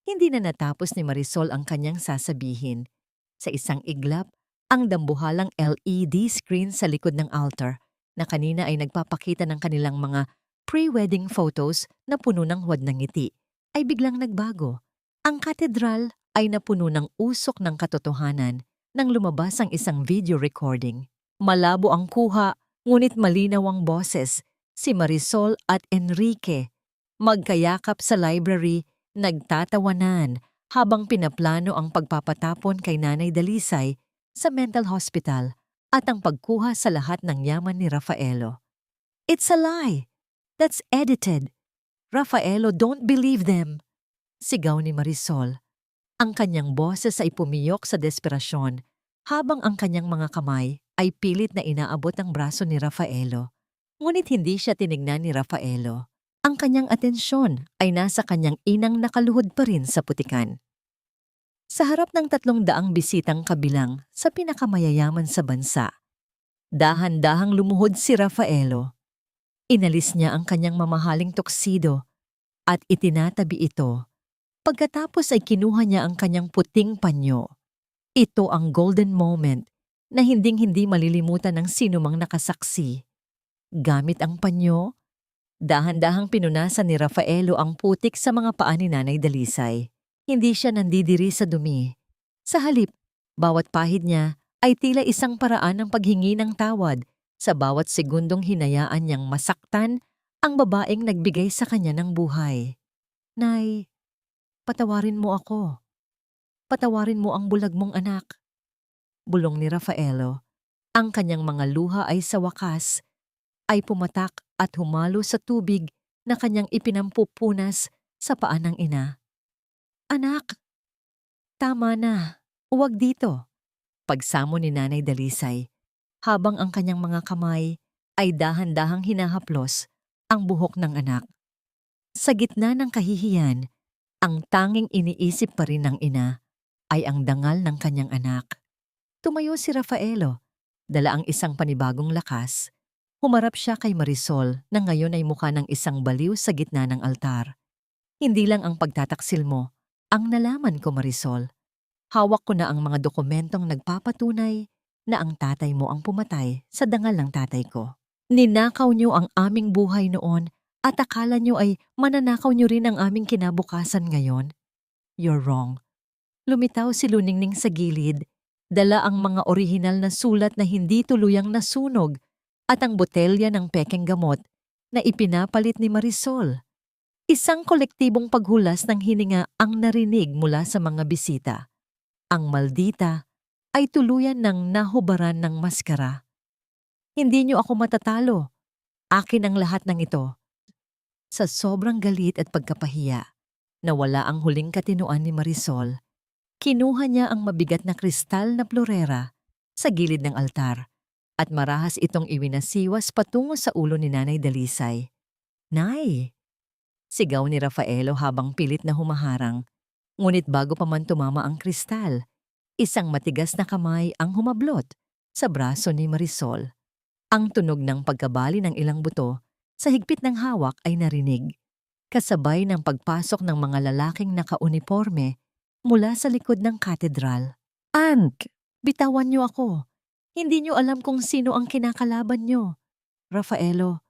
Hindi na natapos ni Marisol ang kanyang sasabihin. Sa isang iglap, ang dambuhalang LED screen sa likod ng altar na kanina ay nagpapakita ng kanilang mga pre-wedding photos na puno ng huwad ng ngiti ay biglang nagbago. Ang katedral ay napuno ng usok ng katotohanan nang lumabas ang isang video recording. Malabo ang kuha, ngunit malinaw ang boses. Si Marisol at Enrique, magkayakap sa library, nagtatawanan habang pinaplano ang pagpapatapon kay Nanay Dalisay sa mental hospital at ang pagkuha sa lahat ng yaman ni Rafaelo. It's a lie! That's edited! Rafaelo, don't believe them! Sigaw ni Marisol. Ang kanyang boses ay pumiyok sa desperasyon habang ang kanyang mga kamay ay pilit na inaabot ang braso ni Rafaelo. Ngunit hindi siya tinignan ni Rafaelo. Ang kanyang atensyon ay nasa kanyang inang nakaluhod pa rin sa putikan. Sa harap ng 300 bisitang kabilang sa pinakamayayaman sa bansa, dahan-dahang lumuhod si Rafaelo. Inalis niya ang kanyang mamahaling tuksido at itinatabi ito. Pagkatapos ay kinuha niya ang kanyang puting panyo. Ito ang golden moment na hinding-hindi malilimutan ng sinumang nakasaksi. Gamit ang panyo, dahan-dahang pinunasan ni Rafaelo ang putik sa mga paa ni Nanay Dalisay. Hindi siya nandidiri sa dumi. Sa halip, bawat pahid niya ay tila isang paraan ng paghingi ng tawad sa bawat segundong hinayaan niyang masaktan ang babaeng nagbigay sa kanya ng buhay. Nay, patawarin mo ako. Patawarin mo ang bulag mong anak. Bulong ni Rafaelo. Ang kanyang mga luha ay sa wakas ay pumatak at humalo sa tubig na kanyang ipinampupunas sa paa ng ina. Anak, tama na. Huwag dito. Pagsamo ni Nanay Dalisay, habang ang kanyang mga kamay ay dahan-dahang hinahaplos ang buhok ng anak. Sa gitna ng kahihiyan, ang tanging iniisip pa rin ng ina ay ang dangal ng kanyang anak. Tumayo si Rafaelo, dala ang isang panibagong lakas. Humarap siya kay Marisol na ngayon ay mukha ng isang baliw sa gitna ng altar. Hindi lang ang pagtataksil mo ang nalaman ko, Marisol. Hawak ko na ang mga dokumentong nagpapatunay na ang tatay mo ang pumatay sa dangal ng tatay ko. Ninakaw niyo ang aming buhay noon at akala niyo ay mananakaw niyo rin ang aming kinabukasan ngayon. You're wrong. Lumitaw si Luningning sa gilid, dala ang mga orihinal na sulat na hindi tuluyang nasunog at ang botelya ng pekeng gamot na ipinapalit ni Marisol. Isang kolektibong paghulas ng hininga ang narinig mula sa mga bisita. Ang maldita ay tuluyan ng nahubaran ng maskara. Hindi niyo ako matatalo. Akin ang lahat ng ito. Sa sobrang galit at pagkapahiya, nawala ang huling katinuan ni Marisol. Kinuha niya ang mabigat na kristal na plorera sa gilid ng altar at marahas itong iwinasiwas patungo sa ulo ni Nanay Dalisay. Nay! Sigaw ni Rafaelo habang pilit na humaharang. Ngunit bago pa man tumama ang kristal, isang matigas na kamay ang humablot sa braso ni Marisol. Ang tunog ng pagkabali ng ilang buto sa higpit ng hawak ay narinig, kasabay ng pagpasok ng mga lalaking nakauniporme mula sa likod ng katedral. Aunt, bitawan niyo ako. Hindi niyo alam kung sino ang kinakalaban niyo. Rafaelo,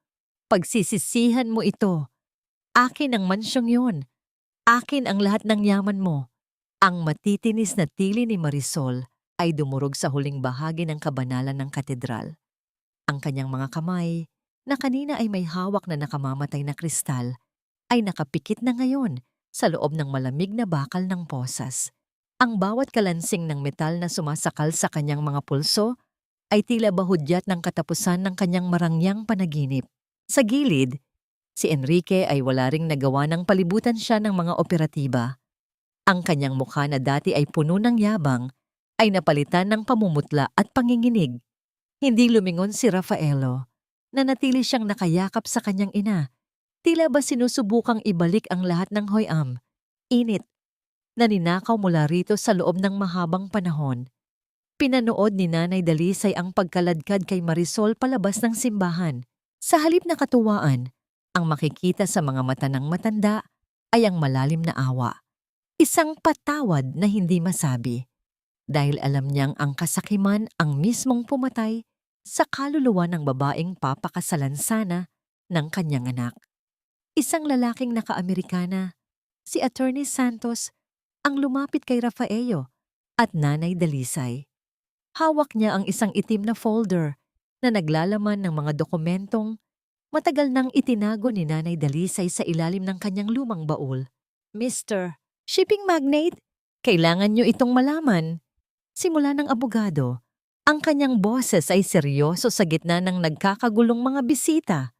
pagsisisihan mo ito. Akin ang mansyong yun. Akin ang lahat ng yaman mo. Ang matitinis na tili ni Marisol ay dumurog sa huling bahagi ng kabanalan ng katedral. Ang kanyang mga kamay, na kanina ay may hawak na nakamamatay na kristal, ay nakapikit na ngayon sa loob ng malamig na bakal ng posas. Ang bawat kalansing ng metal na sumasakal sa kanyang mga pulso ay tila bahudyat ng katapusan ng kanyang marangyang panaginip. Sa gilid, si Enrique ay wala ring nagawa ng palibutan siya ng mga operatiba. Ang kanyang mukha na dati ay puno ng yabang ay napalitan ng pamumutla at panginginig. Hindi lumingon si Rafaelo, na natili siyang nakayakap sa kanyang ina. Tila ba sinusubukang ibalik ang lahat ng hoyam, init, na ninakaw mula rito sa loob ng mahabang panahon. Pinanood ni Nanay Dalisay ang pagkaladkad kay Marisol palabas ng simbahan. Sa halip na katuwaan, ang makikita sa mga mata ng matanda ay ang malalim na awa. Isang patawad na hindi masabi. Dahil alam niyang ang kasakiman ang mismong pumatay sa kaluluwa ng babaeng papakasalan sana ng kanyang anak. Isang lalaking naka-Amerikana, si Attorney Santos, ang lumapit kay Rafaelo at Nanay Dalisay. Hawak niya ang isang itim na folder na naglalaman ng mga dokumentong matagal nang itinago ni Nanay Dalisay sa ilalim ng kanyang lumang baul. Mr. Shipping Magnate, kailangan niyo itong malaman. Simula ng abogado, ang kanyang boses ay seryoso sa gitna ng nagkakagulong mga bisita.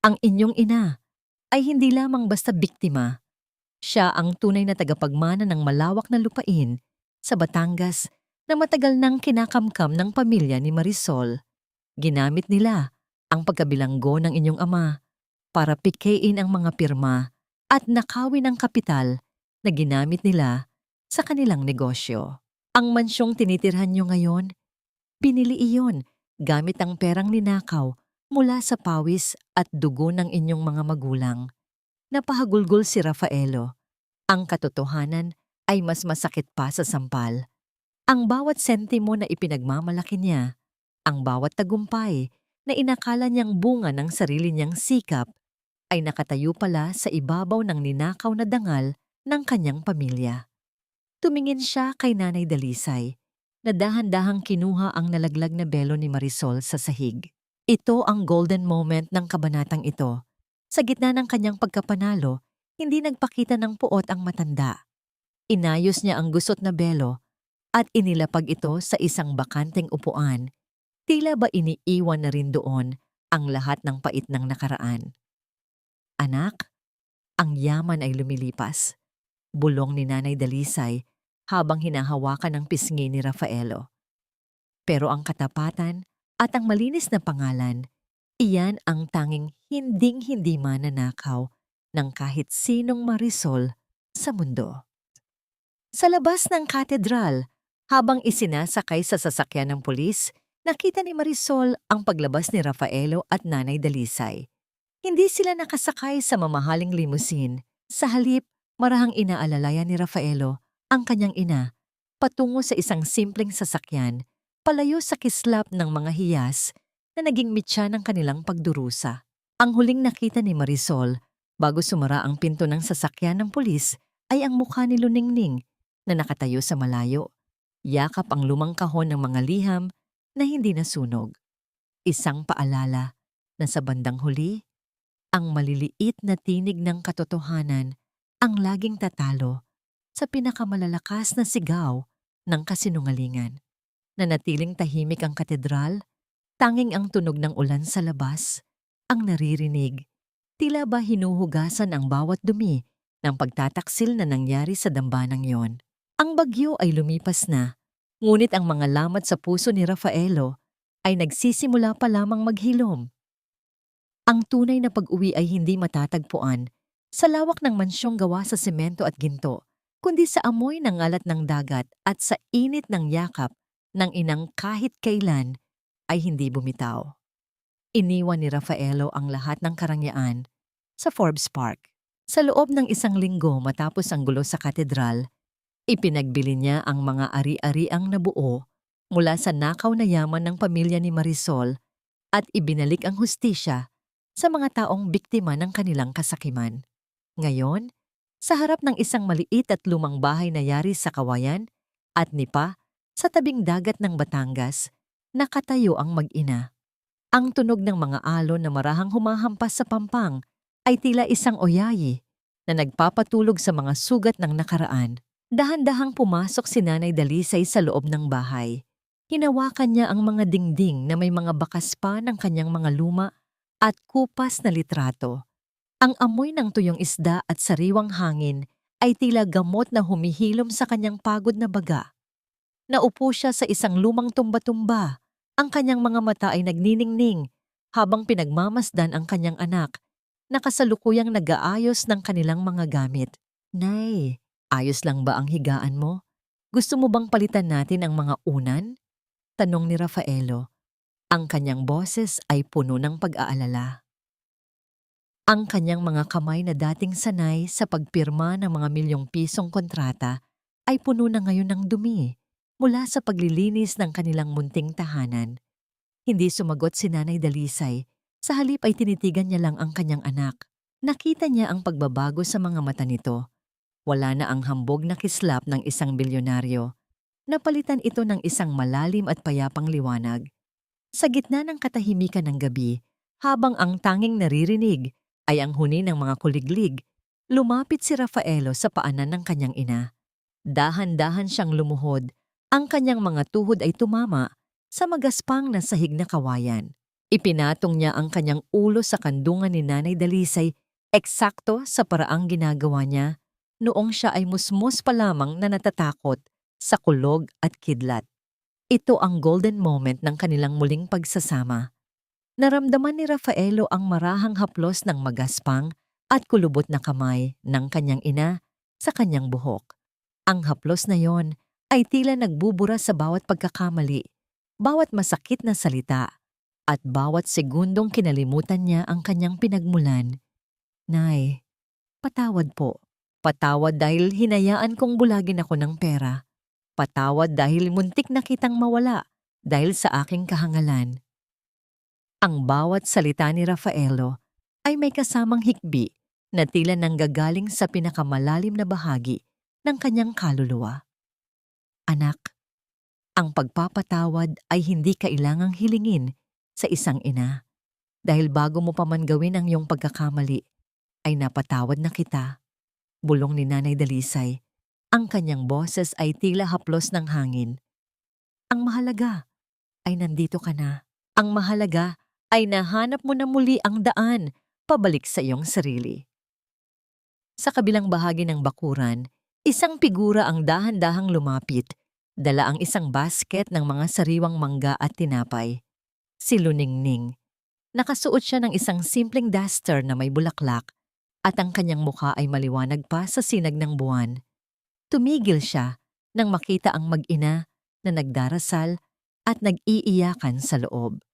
Ang inyong ina ay hindi lamang basta biktima. Siya ang tunay na tagapagmana ng malawak na lupain sa Batangas na matagal nang kinakamkam ng pamilya ni Marisol. Ginamit nila ang pagkabilanggo ng inyong ama para pikein ang mga pirma at nakawin ang kapital na ginamit nila sa kanilang negosyo. Ang mansyong tinitirhan nyo ngayon, binili iyon gamit ang perang ninakaw mula sa pawis at dugo ng inyong mga magulang. Napahagulgol si Rafaelo. Ang katotohanan ay mas masakit pa sa sampal. Ang bawat sentimo na ipinagmamalaki niya, ang bawat tagumpay na inakala niyang bunga ng sarili niyang sikap, ay nakatayo pala sa ibabaw ng ninakaw na dangal ng kanyang pamilya. Tumingin siya kay Nanay Dalisay, na dahan-dahang kinuha ang nalaglag na belo ni Marisol sa sahig. Ito ang golden moment ng kabanatang ito. Sa gitna ng kanyang pagkapanalo, hindi nagpakita ng puot ang matanda. Inayos niya ang gusot na belo at inilapag ito sa isang bakanteng upuan. Tila ba iniiwan na rin doon ang lahat ng pait ng nakaraan. Anak, ang yaman ay lumilipas. Bulong ni Nanay Dalisay habang hinahawakan ang pisngi ni Rafaelo. Pero ang katapatan at ang malinis na pangalan, iyan ang tanging hinding-hindi mananakaw ng kahit sinong Marisol sa mundo. Sa labas ng katedral, habang isinasakay sa sasakyan ng pulis, nakita ni Marisol ang paglabas ni Rafaelo at Nanay Dalisay. Hindi sila nakasakay sa mamahaling limousine. Sa halip, marahang inaalalayan ni Rafaelo ang kanyang ina patungo sa isang simpleng sasakyan, palayo sa kislap ng mga hiyas na naging mitya ng kanilang pagdurusa. Ang huling nakita ni Marisol bago sumara ang pinto ng sasakyan ng pulis ay ang mukha ni Luningning na nakatayo sa malayo. Yakap ang lumang kahon ng mga liham na hindi nasunog. Isang paalala na sa bandang huli, ang maliliit na tinig ng katotohanan ang laging tatalo sa pinakamalalakas na sigaw ng kasinungalingan. Nanatiling tahimik ang katedral, tanging ang tunog ng ulan sa labas ang naririnig. Tila ba hinuhugasan ang bawat dumi ng pagtataksil na nangyari sa dambanang yon. Ang bagyo ay lumipas na, ngunit ang mga lamat sa puso ni Rafaelo ay nagsisimula pa lamang maghilom. Ang tunay na pag-uwi ay hindi matatagpuan sa lawak ng mansyong gawa sa semento at ginto, kundi sa amoy ng alat ng dagat at sa init ng yakap ng inang kahit kailan ay hindi bumitaw. Iniwan ni Rafaelo ang lahat ng karangyaan sa Forbes Park. Sa loob ng isang linggo matapos ang gulo sa katedral, ipinagbili niya ang mga ari-ariang nabuo mula sa nakaw na yaman ng pamilya ni Marisol at ibinalik ang hustisya sa mga taong biktima ng kanilang kasakiman. Ngayon, sa harap ng isang maliit at lumang bahay na yari sa Kawayan at Nipa sa tabing dagat ng Batangas, nakatayo ang mag-ina. Ang tunog ng mga alon na marahang humahampas sa pampang ay tila isang oyayi na nagpapatulog sa mga sugat ng nakaraan. Dahan-dahang pumasok si Nanay Dalisay sa loob ng bahay. Hinawakan niya ang mga dingding na may mga bakas pa ng kanyang mga luma at kupas na litrato. Ang amoy ng tuyong isda at sariwang hangin ay tila gamot na humihilom sa kanyang pagod na baga. Naupo siya sa isang lumang tumba-tumba. Ang kanyang mga mata ay nagniningning habang pinagmamasdan ang kanyang anak na kasalukuyang nag-aayos ng kanilang mga gamit. Nay, ayos lang ba ang higaan mo? Gusto mo bang palitan natin ang mga unan? Tanong ni Rafaelo. Ang kanyang boses ay puno ng pag-aalala. Ang kanyang mga kamay na dating sanay sa pagpirma ng mga milyong pisong kontrata ay puno na ngayon ng dumi mula sa paglilinis ng kanilang munting tahanan. Hindi sumagot si Nanay Dalisay. Sa halip ay tinitigan niya lang ang kanyang anak. Nakita niya ang pagbabago sa mga mata nito. Wala na ang hambog na kislap ng isang bilyonaryo. Napalitan ito ng isang malalim at payapang liwanag. Sa gitna ng katahimikan ng gabi, habang ang tanging naririnig ay ang huni ng mga kuliglig, lumapit si Rafaelo sa paanan ng kanyang ina. Dahan-dahan siyang lumuhod. Ang kanyang mga tuhod ay tumama sa magaspang na sahig na kawayan. Ipinatong niya ang kanyang ulo sa kandungan ni Nanay Dalisay eksakto sa paraang ginagawa niya noong siya ay musmos pa lamang na natatakot sa kulog at kidlat. Ito ang golden moment ng kanilang muling pagsasama. Naramdaman ni Rafaelo ang marahang haplos ng magaspang at kulubot na kamay ng kanyang ina sa kanyang buhok. Ang haplos na yon ay tila nagbubura sa bawat pagkakamali, bawat masakit na salita, at bawat segundong kinalimutan niya ang kanyang pinagmulan. Nay, patawad po. Patawad dahil hinayaan kong bulagin ako ng pera. Patawad dahil muntik na kitang mawala dahil sa aking kahangalan. Ang bawat salita ni Rafaelo ay may kasamang hikbi na tila nanggagaling sa pinakamalalim na bahagi ng kanyang kaluluwa. Anak, ang pagpapatawad ay hindi kailangang hilingin sa isang ina. Dahil bago mo pa man gawin ang iyong pagkakamali, ay napatawad na kita. Bulong ni Nanay Dalisay. Ang kanyang boses ay tila haplos ng hangin. Ang mahalaga ay nandito ka na. Ang mahalaga ay nahanap mo na muli ang daan pabalik sa iyong sarili. Sa kabilang bahagi ng bakuran, isang figura ang dahan-dahang lumapit. Dala ang isang basket ng mga sariwang mangga at tinapay. Si Luningning. Nakasuot siya ng isang simpleng duster na may bulaklak at ang kanyang mukha ay maliwanag pa sa sinag ng buwan. Tumigil siya nang makita ang mag-ina na nagdarasal at nag-iiyakan sa loob.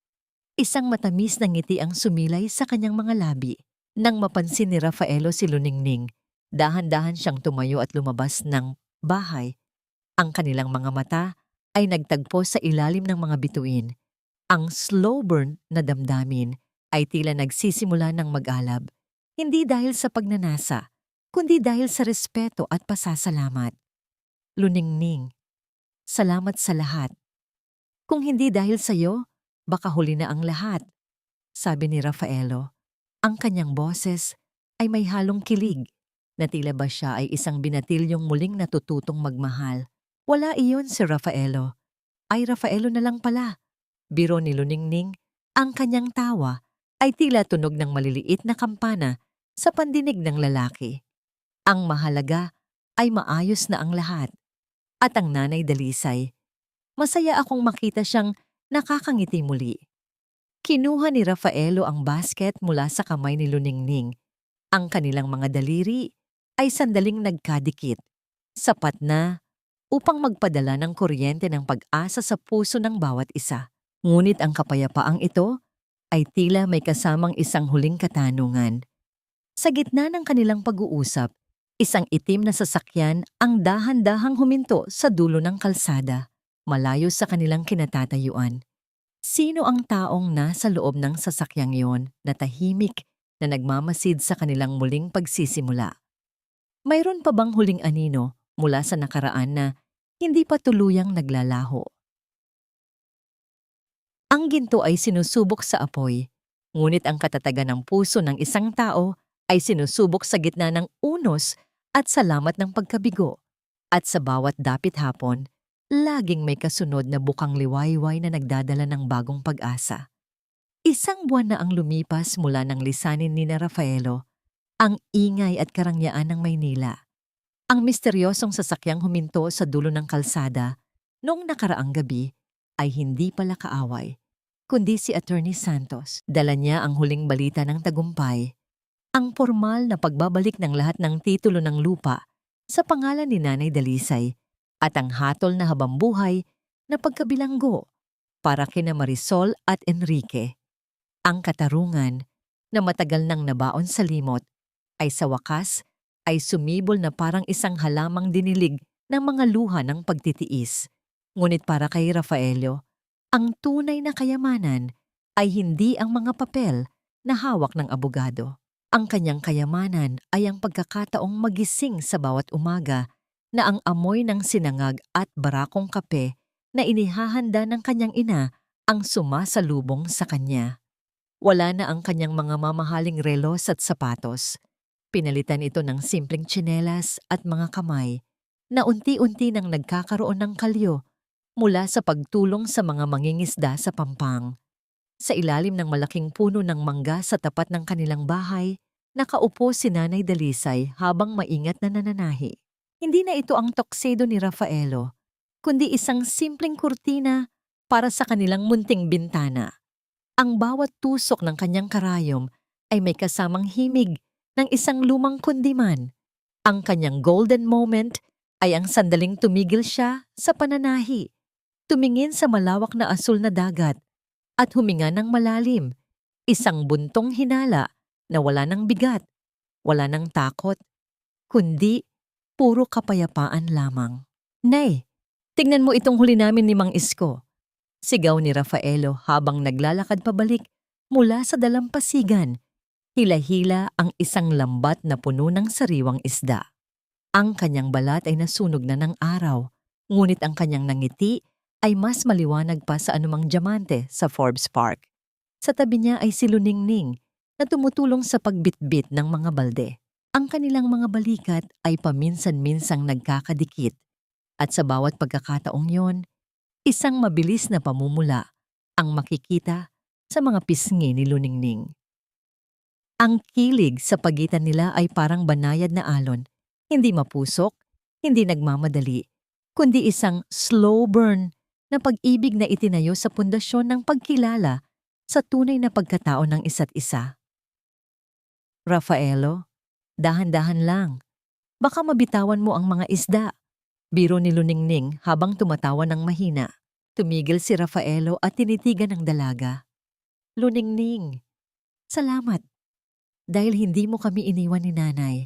Isang matamis na ngiti ang sumilay sa kanyang mga labi. Nang mapansin ni Rafaelo si Luningning, dahan-dahan siyang tumayo at lumabas ng bahay. Ang kanilang mga mata ay nagtagpo sa ilalim ng mga bituin. Ang slow burn na damdamin ay tila nagsisimula ng mag-alab. Hindi dahil sa pagnanasa, kundi dahil sa respeto at pasasalamat. Luningning, salamat sa lahat. Kung hindi dahil sa iyo, baka huli na ang lahat, sabi ni Rafaelo. Ang kanyang boses ay may halong kilig na tila ba siya ay isang binatilyong muling natututong magmahal. Wala iyon si Rafaelo. Ay Rafaelo na lang pala. Biro ni Luningning, ang kanyang tawa ay tila tunog ng maliliit na kampana sa pandinig ng lalaki. Ang mahalaga ay maayos na ang lahat. At ang Nanay Dalisay, masaya akong makita siyang nakakangiti muli. Kinuha ni Rafaelo ang basket mula sa kamay ni Luningning. Ang kanilang mga daliri ay sandaling nagkadikit. Sapat na upang magpadala ng kuryente ng pag-asa sa puso ng bawat isa. Ngunit ang kapayapaang ito ay tila may kasamang isang huling katanungan. Sa gitna ng kanilang pag-uusap, isang itim na sasakyan ang dahan-dahang huminto sa dulo ng kalsada, malayo sa kanilang kinatatayuan. Sino ang taong nasa loob ng sasakyang yon na tahimik na nagmamasid sa kanilang muling pagsisimula? Mayroon pa bang huling anino mula sa nakaraan na hindi pa tuluyang naglalaho? Ang ginto ay sinusubok sa apoy, ngunit ang katatagan ng puso ng isang tao ay sinusubok sa gitna ng unos at salamat ng pagkabigo. At sa bawat dapit hapon, laging may kasunod na bukang liwayway na nagdadala ng bagong pag-asa. Isang buwan na ang lumipas mula ng lisanin ni na Rafaelo, ang ingay at karangyaan ng Maynila. Ang misteryosong sasakyang huminto sa dulo ng kalsada noong nakaraang gabi ay hindi pala kaaway, kundi si Attorney Santos. Dala niya ang huling balita ng tagumpay, ang formal na pagbabalik ng lahat ng titulo ng lupa sa pangalan ni Nanay Dalisay at ang hatol na habambuhay na pagkabilanggo para kina Marisol at Enrique. Ang katarungan na matagal nang nabaon sa limot ay sa wakas ay sumibol na parang isang halamang dinilig ng mga luha ng pagtitiis. Ngunit para kay Rafaelo, ang tunay na kayamanan ay hindi ang mga papel na hawak ng abogado. Ang kanyang kayamanan ay ang pagkakataong magising sa bawat umaga na ang amoy ng sinangag at barakong kape na inihahanda ng kanyang ina ang sumasalubong sa kanya. Wala na ang kanyang mga mamahaling relos at sapatos. Pinalitan ito ng simpleng tsinelas at mga kamay na unti-unti nang nagkakaroon ng kalyo mula sa pagtulong sa mga mangingisda sa Pampang. Sa ilalim ng malaking puno ng mangga sa tapat ng kanilang bahay, nakaupo si Nanay Dalisay habang maingat na nananahi. Hindi na ito ang tuxedo ni Rafaelo, kundi isang simpleng kurtina para sa kanilang munting bintana. Ang bawat tusok ng kanyang karayom ay may kasamang himig ng isang lumang kundiman. Ang kanyang golden moment ay ang sandaling tumigil siya sa pananahi, tumingin sa malawak na asul na dagat, at huminga ng malalim, isang buntong hinala na wala ng bigat, wala ng takot, kundi puro kapayapaan lamang. Nay, tignan mo itong huli namin ni Mang Isko. Sigaw ni Rafaelo habang naglalakad pabalik mula sa dalampasigan. Hila-hila ang isang lambat na puno ng sariwang isda. Ang kanyang balat ay nasunog na ng araw, ngunit ang kanyang nangiti ay mas maliwanag pa sa anumang diamante sa Forbes Park. Sa tabi niya ay si Luningning na tumutulong sa pagbitbit ng mga balde. Ang kanilang mga balikat ay paminsan-minsang nagkakadikit at sa bawat pagkakataong yon, isang mabilis na pamumula ang makikita sa mga pisngi ni Luningning. Ang kilig sa pagitan nila ay parang banayad na alon, hindi mapusok, hindi nagmamadali, kundi isang slow burn na pag-ibig na itinayo sa pundasyon ng pagkilala sa tunay na pagkatao ng isa't isa. Rafaelo, dahan-dahan lang. Baka mabitawan mo ang mga isda. Biro ni Luningning habang tumatawa ng mahina. Tumigil si Rafaelo at tinitigan ng dalaga. Luningning, salamat. Dahil hindi mo kami iniwan ni Nanay.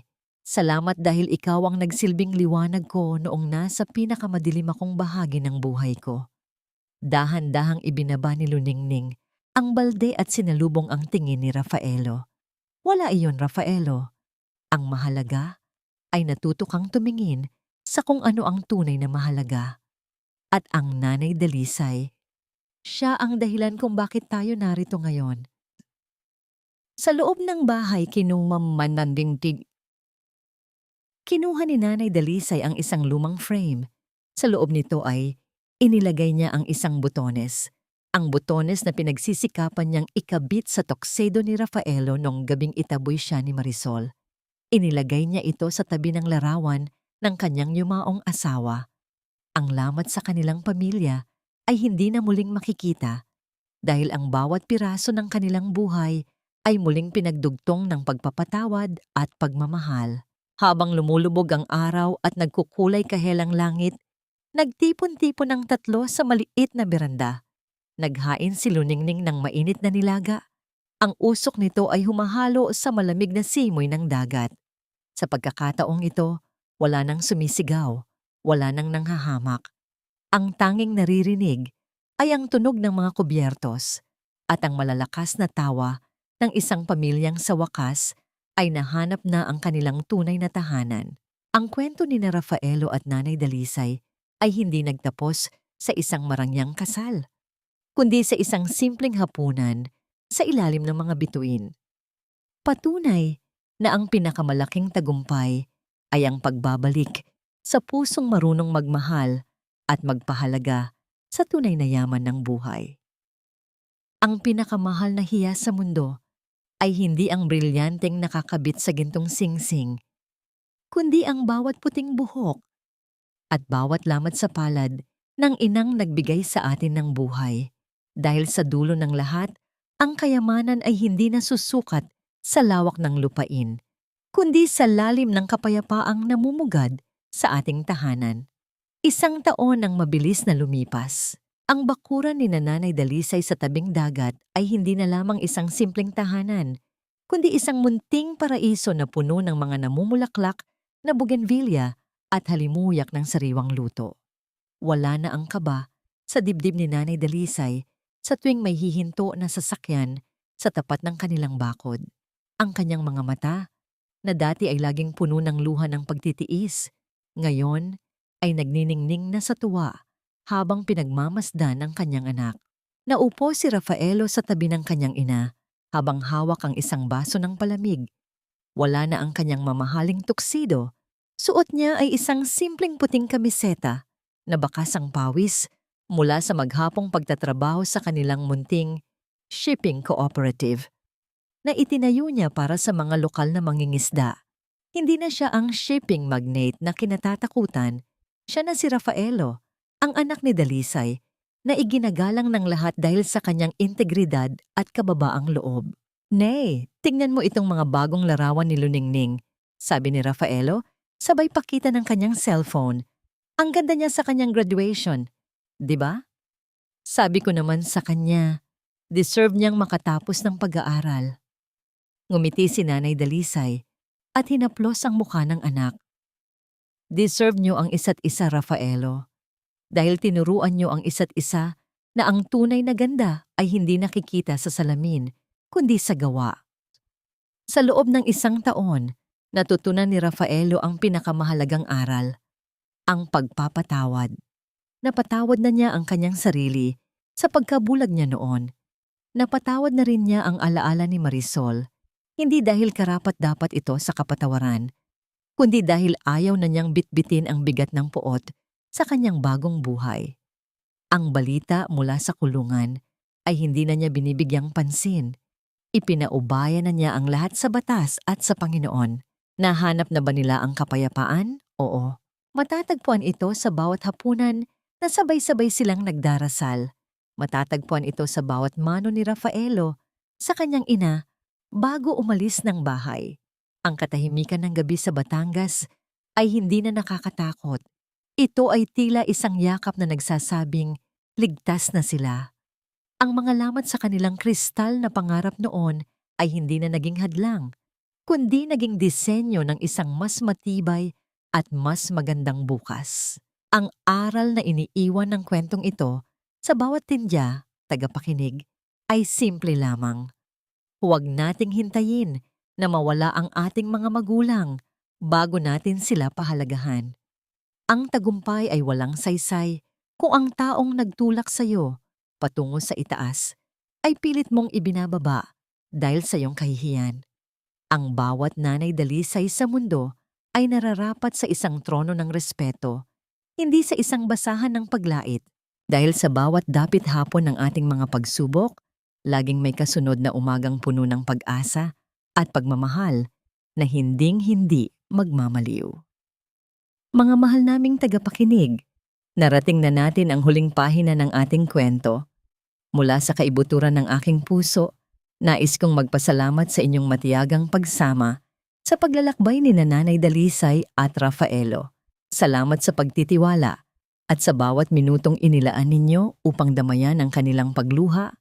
Salamat dahil ikaw ang nagsilbing liwanag ko noong nasa pinakamadilim akong bahagi ng buhay ko. Dahan-dahang ibinaba ni Luningning ang balde at sinalubong ang tingin ni Rafaelo. Wala iyon, Rafaelo. Ang mahalaga ay natuto kang tumingin sa kung ano ang tunay na mahalaga. At ang Nanay Dalisay, siya ang dahilan kung bakit tayo narito ngayon. Sa loob ng bahay kinuha ni Nanay Dalisay ang isang lumang frame. Sa loob nito ay inilagay niya ang isang butones. Ang butones na pinagsisikapan niyang ikabit sa tuxedo ni Rafaelo nung gabing itaboy siya ni Marisol. Inilagay niya ito sa tabi ng larawan ng kanyang yumaong asawa. Ang lamat sa kanilang pamilya ay hindi na muling makikita dahil ang bawat piraso ng kanilang buhay ay muling pinagdugtong ng pagpapatawad at pagmamahal. Habang lumulubog ang araw at nagkukulay kahelang langit, nagtipon-tipon ang tatlo sa maliit na beranda. Naghain si Luningning ng mainit na nilaga. Ang usok nito ay humahalo sa malamig na simoy ng dagat. Sa pagkakataong ito, wala nang sumisigaw, wala nang nanghahamak. Ang tanging naririnig ay ang tunog ng mga kubyertos at ang malalakas na tawa ng isang pamilyang sa wakas ay nahanap na ang kanilang tunay na tahanan. Ang kwento ni na Rafaelo at Nanay Dalisay ay hindi nagtapos sa isang marangyang kasal, kundi sa isang simpleng hapunan sa ilalim ng mga bituin. Patunay na ang pinakamalaking tagumpay ay ang pagbabalik sa pusong marunong magmahal at magpahalaga sa tunay na yaman ng buhay. Ang pinakamahal na hiya sa mundo ay hindi ang brilyanteng nakakabit sa gintong singsing, kundi ang bawat puting buhok at bawat lamat sa palad ng inang nagbigay sa atin ng buhay. Dahil sa dulo ng lahat, ang kayamanan ay hindi nasusukat sa lawak ng lupain, kundi sa lalim ng kapayapaang namumugad sa ating tahanan. Isang taon ang mabilis na lumipas. Ang bakuran ni Nanay Dalisay sa tabing dagat ay hindi na lamang isang simpleng tahanan, kundi isang munting paraiso na puno ng mga namumulaklak na bougainvillea at halimuyak ng sariwang luto. Wala na ang kaba sa dibdib ni Nanay Dalisay sa tuwing may hihinto na sasakyan sa tapat ng kanilang bakod. Ang kanyang mga mata, na dati ay laging puno ng luha ng pagtitiis, ngayon ay nagniningning na sa tuwa habang pinagmamasdan ang kanyang anak. Naupo si Rafaelo sa tabi ng kanyang ina habang hawak ang isang baso ng palamig. Wala na ang kanyang mamahaling tuksido. Suot niya ay isang simpleng puting kamiseta na bakas ang pawis mula sa maghapong pagtatrabaho sa kanilang munting shipping cooperative na itinayo niya para sa mga lokal na mangingisda. Hindi na siya ang shipping magnate na kinatatakutan. Siya na si Rafaelo, ang anak ni Dalisay, na iginagalang ng lahat dahil sa kanyang integridad at kababaang loob. "Nay, tingnan mo itong mga bagong larawan ni Luningning," sabi ni Rafaelo, sabay pakita ng kanyang cellphone. "Ang ganda niya sa kanyang graduation, di ba?" Sabi ko naman sa kanya, deserve niyang makatapos ng pag-aaral. Ngumiti si Nanay Dalisay at hinaplos ang mukha ng anak. "Deserve niyo ang isa't isa, Rafaelo, dahil tinuruan niyo ang isa't isa na ang tunay na ganda ay hindi nakikita sa salamin, kundi sa gawa." Sa loob ng isang taon, natutunan ni Rafaelo ang pinakamahalagang aral, ang pagpapatawad. Napatawad na niya ang kanyang sarili sa pagkabulag niya noon. Napatawad na rin niya ang alaala ni Marisol, hindi dahil karapat-dapat ito sa kapatawaran, kundi dahil ayaw na niyang bitbitin ang bigat ng puot sa kanyang bagong buhay. Ang balita mula sa kulungan ay hindi na niya binibigyang pansin. Ipinaubaya na niya ang lahat sa batas at sa Panginoon. Nahanap na ba nila ang kapayapaan? Oo. Matatagpuan ito sa bawat hapunan na sabay-sabay silang nagdarasal. Matatagpuan ito sa bawat mano ni Rafaelo sa kanyang ina bago umalis ng bahay. Ang katahimikan ng gabi sa Batangas ay hindi na nakakatakot. Ito ay tila isang yakap na nagsasabing ligtas na sila. Ang mga lamat sa kanilang kristal na pangarap noon ay hindi na naging hadlang, kundi naging disenyo ng isang mas matibay at mas magandang bukas. Ang aral na iniiwan ng kwentong ito sa bawat tindya, tagapakinig, ay simple lamang. Huwag nating hintayin na mawala ang ating mga magulang bago natin sila pahalagahan. Ang tagumpay ay walang saysay kung ang taong nagtulak sa iyo patungo sa itaas ay pilit mong ibinababa dahil sa iyong kahihiyan. Ang bawat Nanay Dalisay sa mundo ay nararapat sa isang trono ng respeto, hindi sa isang basahan ng paglait. Dahil sa bawat dapit hapon ng ating mga pagsubok, laging may kasunod na umagang puno ng pag-asa at pagmamahal na hinding-hindi magmamaliw. Mga mahal naming tagapakinig, narating na natin ang huling pahina ng ating kwento. Mula sa kaibuturan ng aking puso, nais kong magpasalamat sa inyong matiyagang pagsama sa paglalakbay ni Nanay Dalisay at Rafaelo. Salamat sa pagtitiwala at sa bawat minutong inilaan ninyo upang damayan ang kanilang pagluha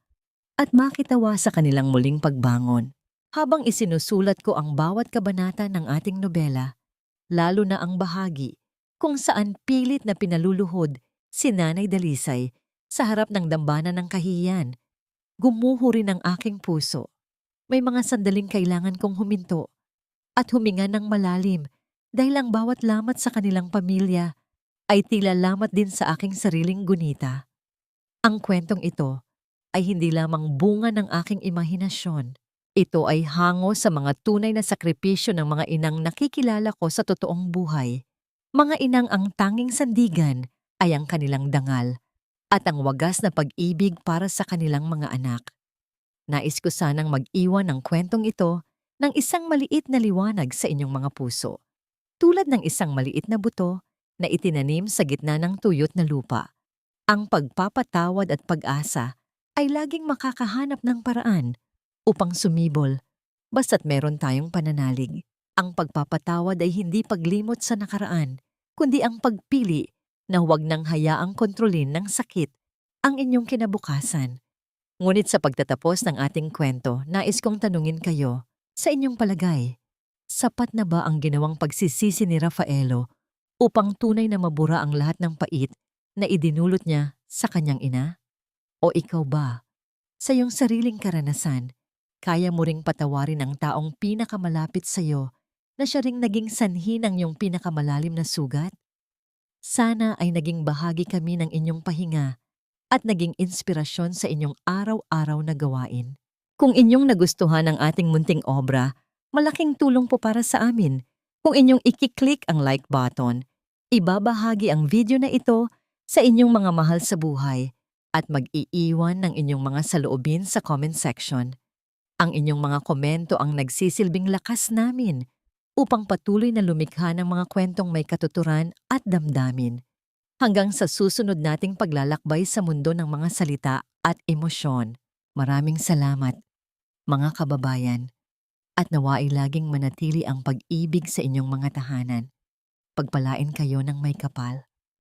at makitawa sa kanilang muling pagbangon. Habang isinusulat ko ang bawat kabanata ng ating nobela, lalo na ang bahagi kung saan pilit na pinaluluhod si Nanay Dalisay Sa harap ng dambana ng kahihiyan, gumuho rin ang aking puso. May mga sandaling kailangan kong huminto at huminga ng malalim dahil ang bawat lamat sa kanilang pamilya ay tila lamat din sa aking sariling gunita. Ang kwentong ito ay hindi lamang bunga ng aking imahinasyon. Ito ay hango sa mga tunay na sakripisyo ng mga inang nakikilala ko sa totoong buhay. Mga inang ang tanging sandigan ay ang kanilang dangal at ang wagas na pag-ibig para sa kanilang mga anak. Nais ko sanang mag-iwan ng kwentong ito ng isang maliit na liwanag sa inyong mga puso, tulad ng isang maliit na buto na itinanim sa gitna ng tuyot na lupa. Ang pagpapatawad at pag-asa ay laging makakahanap ng paraan upang sumibol basta't meron tayong pananalig. Ang pagpapatawad ay hindi paglimot sa nakaraan, kundi ang pagpili na huwag nang hayaang kontrolin ng sakit ang inyong kinabukasan. Ngunit sa pagtatapos ng ating kwento, nais kong tanungin kayo, sa inyong palagay, sapat na ba ang ginawang pagsisisi ni Rafaelo upang tunay na mabura ang lahat ng pait na idinulot niya sa kanyang ina? O ikaw ba, sa iyong sariling karanasan, kaya mo ring patawarin ang taong pinakamalapit sa iyo na siya ring naging sanhi ng iyong pinakamalalim na sugat? Sana ay naging bahagi kami ng inyong pahinga at naging inspirasyon sa inyong araw-araw na gawain. Kung inyong nagustuhan ang ating munting obra, malaking tulong po para sa amin. Kung inyong i-click ang like button, ibabahagi ang video na ito sa inyong mga mahal sa buhay at mag-iiwan ng inyong mga saloobin sa comment section. Ang inyong mga komento ang nagsisilbing lakas namin upang patuloy na lumikha ng mga kwentong may katuturan at damdamin. Hanggang sa susunod nating paglalakbay sa mundo ng mga salita at emosyon. Maraming salamat, mga kababayan, at nawai laging manatili ang pag-ibig sa inyong mga tahanan. Pagpalain kayo ng may kapal.